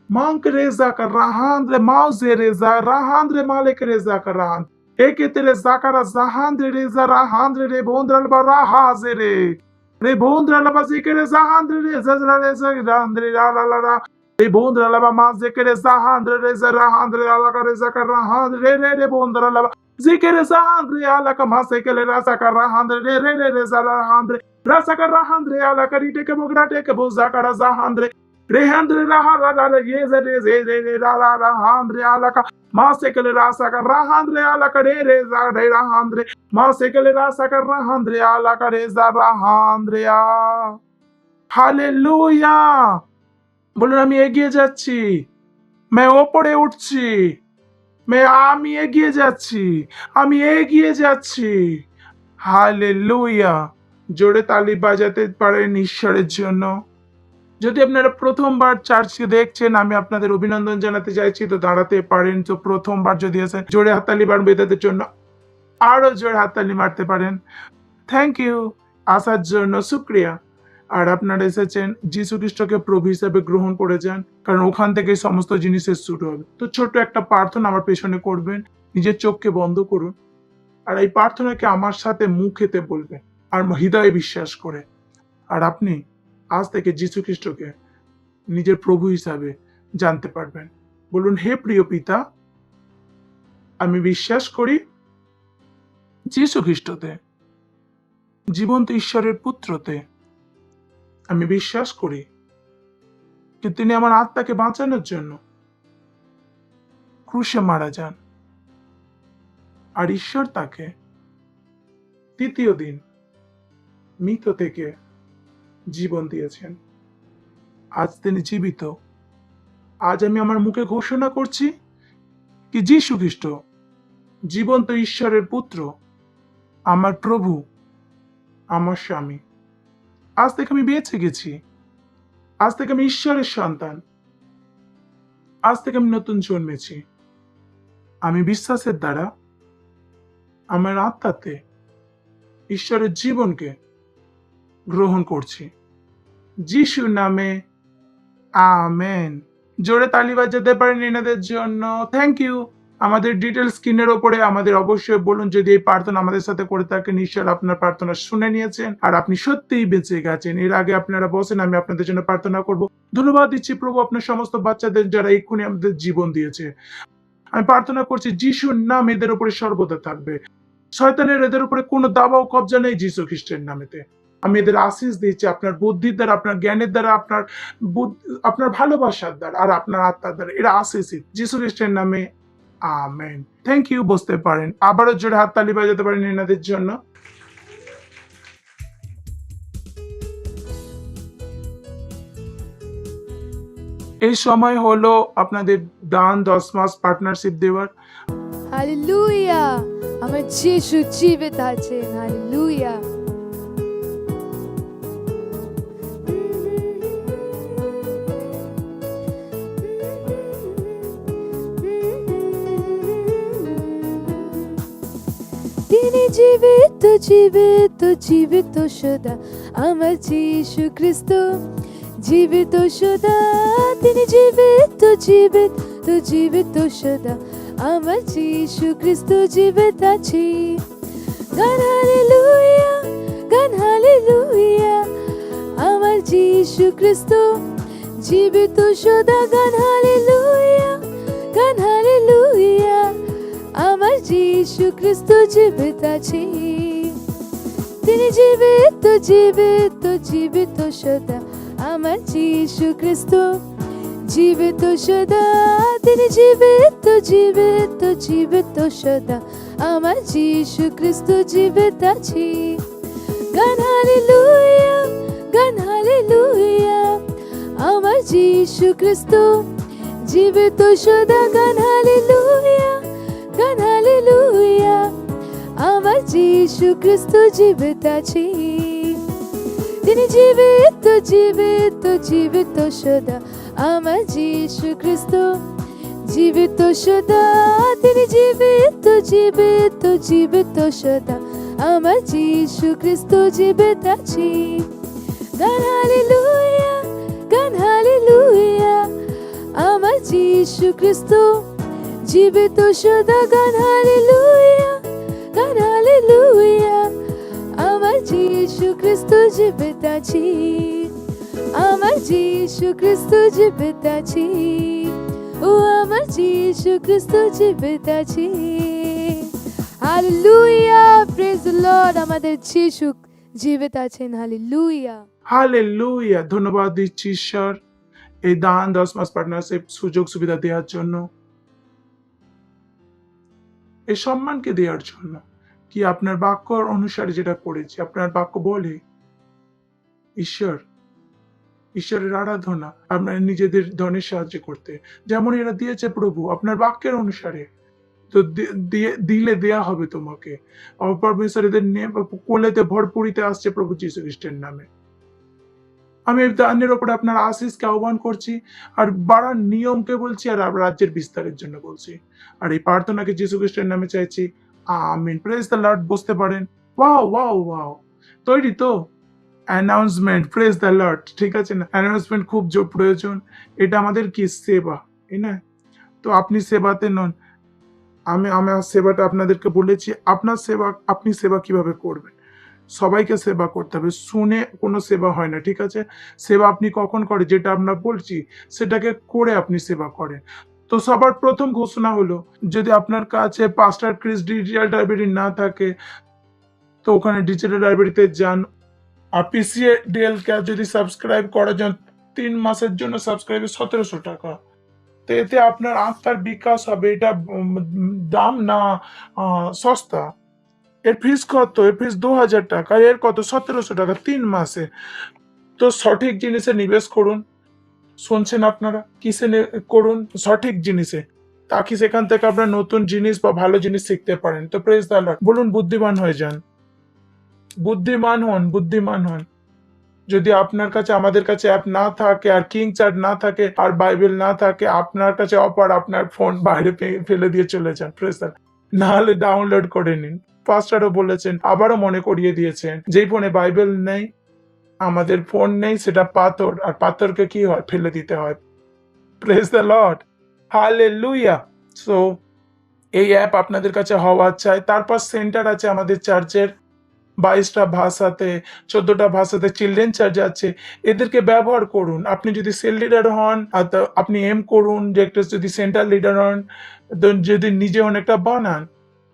Mank reza ka rahandre mause reza rahandre male ke reza ka rahand. Eke tere zakara zahandre reza rahandre re bondra la rahaze re. Re bondra la bazike re zahandre reza reza rahandre la la la la. Re bondra lava ma zekere zahandre re zarahandre ala ka re zakarahandre re bondra lava zekere zahandre ala ka ma zekele rasa karahandre re zarahandre rasa karahandre ala ka rite ke bograte ke bozakara zahandre rehandre raha ra ye re ra handre ala ka ma zekele rasa karahandre ala ka re za re rahandre ma zekele rasa karahandre ala ka re zarahandre hallelujah! বলুন, আমি এগিয়ে যাচ্ছি। ওপরে উঠছি। আমি এগিয়ে যাচ্ছি। আমি এগিয়ে যাচ্ছি। হালেলুয়া! জোরে তালি বাজাতে পারেন ঈশ্বরের জন্য। যদি আপনারা প্রথমবার চার্চকে দেখছেন, আমি আপনাদের অভিনন্দন জানাতে চাইছি। তো দাঁড়াতে পারেন। তো প্রথমবার যদি আসেন, জোরে হাততালি মারবেন তাদের জন্য। আরো জোরে হাততালি মারতে পারেন। থ্যাংক ইউ আসার জন্য, শুক্রিয়া। আর আপনারা এসেছেন, যীশু খ্রিস্টকে প্রভু হিসেবে গ্রহণ করে যান, কারণ ওখান থেকে সমস্ত জিনিসের শুরু হবে। তো ছোট্ট একটা প্রার্থনা আমার পেছনে করবেন, নিজের চোখকে বন্ধ করুন, আর এই প্রার্থনাকে আমার সাথে মুখেতে বলবেন আর হৃদয়ে বিশ্বাস করে। আর আপনি আজ থেকে যীশু খ্রিস্টকে নিজের প্রভু হিসাবে জানতে পারবেন। বলুন, হে প্রিয় পিতা, আমি বিশ্বাস করি যীশু খ্রিস্টতে, জীবন্ত ঈশ্বরের পুত্রতে। আমি বিশ্বাস করি যে তিনি আমার আত্মাকে বাঁচানোর জন্য ক্রুশে মারা যান, আর ঈশ্বর তাকে তৃতীয় দিন মৃত থেকে জীবন দিয়েছেন। আজ তিনি জীবিত। আজ আমি আমার মুখে ঘোষণা করছি কি যীশু খ্রিস্ট জীবন্ত ঈশ্বরের পুত্র, আমার প্রভু, আমার স্বামী। আজ থেকে আমি বেঁচে গেছি। আজ থেকে আমি ঈশ্বরের সন্তান। আজ থেকে আমি নতুন জন্মেছি। আমি বিশ্বাসের দ্বারা আমার আত্মাতে ঈশ্বরের জীবনকে গ্রহণ করছি। যিশুর নামে আমেন। জোরে তালি বাজাতে পারেন এনাদের জন্য। Thank you. আমাদের ডিটেল স্ক্রিনের ওপরে আমাদের অবশ্যই বলুন যদি এই প্রার্থনা আমাদের সাথে করে থাকেন। ঈশ্বর আপনার প্রার্থনা শুনে নিয়েছেন আর আপনি সত্যিই বেঁচে গেছেন। এর আগে আপনারা বসেন, আমি আপনাদের জন্য প্রার্থনা করব। ধন্যবাদ দিচ্ছি প্রভু আপনার সমস্ত বাচ্চাদের যারা এক্ষুনি আমাদের জীবন দিয়েছে। আমি প্রার্থনা করছি যিশুর নাম এদের উপরে সর্বদা থাকবে। শয়তানের এদের উপরে কোনো দাবাও কবজা নেই যীশু খ্রিস্টের নামেতে। আমি এদের আশীষ দিচ্ছি আপনার বুদ্ধির দ্বারা, আপনার জ্ঞানের দ্বারা, আপনার ভালোবাসার দ্বারা আর আপনার আত্মার দ্বারা। এরা আশীষিত যীশু খ্রিস্টের নামে আমেন। Thank you. বসতে পারেন। আবারও জোরে হাততালি বাজাতে পারেন এনাদের জন্য। এই সময় হলো আপনাদের দান 10 মাস পার্টনারশিপ দেওয়ার। হালেলুয়া! আমার যিশু জীবিত আছেন। হালেলুয়া! তিনি জীবিত, জীবিত, জীবিত সদা। আমার যিশু খ্রিস্ট জীবিত সদা। তিনি জীবিত, জীবিত, জীবিত সদা। আমার যিশু খ্রিস্ট জীবিত আছে। গান হালেলুয়া, গান হালেলুয়া। আমার যিশু খ্রিস্ট জীবিত সদা। গান হালেলুয়া, গান হালেলুয়া। আমার যিশু খ্রিস্ট জীবিত আছে। তিনি জীবিত, জীবিত, জীবিত সদা। আমার যিশু খ্রিস্ট জীবিত সদা। তিনি জীবিত, জীবিত, জীবিত সদা। আমার যিশু খ্রিস্ট জীবিত আছে। গান হালেলুয়া, গান হালেলুয়া। আমার যিশু খ্রিস্ট জীবিত সদা। গান হালেলুয়া, গান হালেলুয়া। আমার যিশু খ্রিস্ট জীবিত আছে। তিনি জীবিত, জীবিত, জীবিত সদা। আমার যিশু খ্রিস্ট জীবিত সদা। তিনি জীবিত, জীবিত, জীবিত সদা। আমার যিশু খ্রিস্ট জীবিত আছে। গান হালেলুয়া, গান হালেলুয়া। আমার যিশু খ্রিস্ট জীবিত সদা। গান হালেলুয়া, গান হালেলুয়া। আমার যিশু খ্রিস্ট জীবিত আছে। আমার যিশু খ্রিস্ট জীবিত আছে। ও আমার যিশু খ্রিস্ট জীবিত আছে। হালেলুয়া! Praise the Lord. আমাদের যিশু জীবিত আছেন। হালেলুয়া! হালেলুয়া! ধন্যবাদ দিচ্ছি ঈশ্বর এই দান 10 মাস পার্টনারশিপ সুযোগ সুবিধা দেওয়ার জন্য, এই সম্মানকে দেওয়ার জন্য। কি আপনার বাক্য অনুসারে যেটা করেছি, আপনার বাক্য বলে ঈশ্বর ঈশ্বরের আরাধনা, আপনার নিজেদের ধনের সাহায্য করতে, যেমন এরা দিয়েছে প্রভু আপনার বাক্যের অনুসারে। তো দিলে দেয়া হবে তোমাকে। অপরমেশ্বর এদের কোলেতে ভরপুরিতে আসছে প্রভু যীশু খ্রিস্টের নামে। আমি এই দানের ওপরে আপনার আশিসকে আহ্বান করছি, আর বাড়ার নিয়মকে বলছি, আর রাজ্যের বিস্তারের জন্য বলছি। আর এই প্রার্থনাকে যীশু খ্রিস্টের নামে চাইছি, আমিন। Praise the Lord. বসতে পারেন। ওয়াও ওয়াও ওয়াও, তৈরি তো? অ্যানাউন্সমেন্ট। Praise the Lord. ঠিক আছে না? অ্যানাউন্সমেন্ট খুব প্রয়োজন। এটা আমাদের কি সেবা, তাই না? তো আপনি সেবাতে নন, আমি আমার সেবাটা আপনাদেরকে বলেছি। আপনার সেবা, আপনি সেবা কিভাবে করবেন? সবাইকে সেবা করতে হবে, শুনে কোনো সেবা হয় না, ঠিক আছে? সেবা আপনি কখন করে, যেটা আমরা বলছি সেটাকে করে আপনি সেবা করেন। তো সবার প্রথম ঘোষণা হলো, যদি আপনার কাছে পাস্টার ক্রিস ডিজিটাল লাইব্রেরি না থাকে, তো ওখানে ডিজিটাল লাইব্রেরিতে যান। আর PCDL কে যদি সাবস্ক্রাইব করা যান 3 মাসের জন্য সাবস্ক্রাইবে 1700 টাকা। তো এতে আপনার আত্মার বিকাশ হবে। এটা দাম না সস্তা। এর ফিস কত? এর ফিস 2000 টাকা। এর কত? 1700 টাকা 3 মাসে। তো সঠিক জিনিসে নিবেশ করুন। শুনছেন আপনারা? কিসে করুন? সঠিক জিনিসে, তাকি সেখান থেকে আপনারা নতুন জিনিস বা ভালো জিনিস শিখতে পারেন। তো প্রেজ দ্য লর্ড। বলুন বুদ্ধিমান হয়ে যান। বুদ্ধিমান হন, বুদ্ধিমান হন। যদি আপনার কাছে, আমাদের কাছে অ্যাপ না থাকে, আর কিং চার্ট না থাকে, আর বাইবেল না থাকে, আপনার কাছে অপার, আপনার ফোন বাইরে ফেলে দিয়ে চলে যান। Praise the Lord. না হলে ডাউনলোড করে নিন। পাস্টারও বলেছেন, আবারও মনে করিয়ে দিয়েছেন, যেই ফোনে বাইবেল নেই, আমাদের ফোন নেই, সেটা পাথর, আর পাথরকে কি হয়? ফেলে দিতে হয়। Praise the Lord. Hallelujah. So এই অ্যাপ আপনাদের কাছে হওয়া চাই। তারপর সেন্টার আছে আমাদের চার্চের 22টা ভাষাতে, 14টা ভাষাতে চিলড্রেন চার্চ আছে। এদেরকে ব্যবহার করুন। আপনি যদি সেল লিডার হন, আপনি এম করুন যে একটা, যদি সেন্টার লিডার হন, যদি নিজে অনেকটা বানান।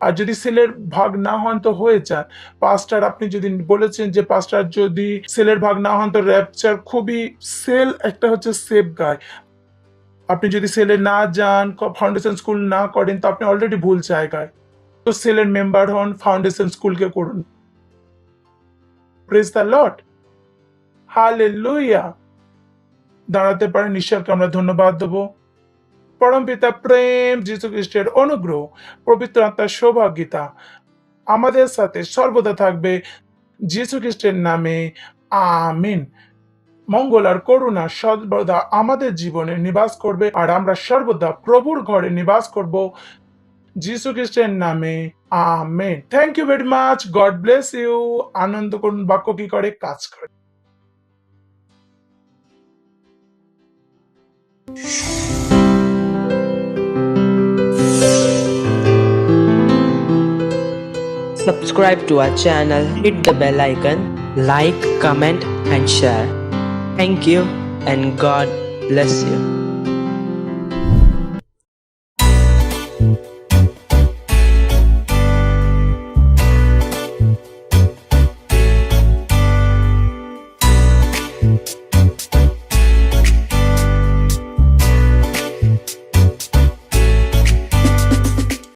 আর যদি সেলের ভাগ না হন তো হয়ে যান পাস্টার। আপনি যদি বলেছেন যে পাস্টার যদি সেলের ভাগ না হন, তো র্যাপচার খুবই, সেল একটা হচ্ছে সেফ গাই। আপনি যদি সেলে না যান, ফাউন্ডেশন স্কুল না করেন, তো আপনি অলরেডি ভুল জায়গায়। তো সেলের মেম্বার হন, ফাউন্ডেশন স্কুলকে করুন। Praise the Lord. হালেলুয়া। দাঁড়াতে পারেন। ঈশ্বরকে আমরা ধন্যবাদ দেবো। পরমপিতা প্রেম, যীশু খ্রিস্টের অনুগ্রহ, পবিত্র আত্মার সৌভাগ্যতা আমাদের সাথে সর্বদা থাকবে, যীশু খ্রিস্টের নামে, আমিন। মঙ্গল আর করুণা সর্বদা আমাদের জীবনে নিবাস করবে, আর আমরা সর্বদা প্রভুর ঘরে নিবাস করব, যীশু খ্রিস্টের নামে, amen. Thank you very much. God bless you. আনন্দ করুন। বাক্য কি করে? কাজ করে। Subscribe to our channel, hit the bell icon, like, comment and share. Thank you and God bless you.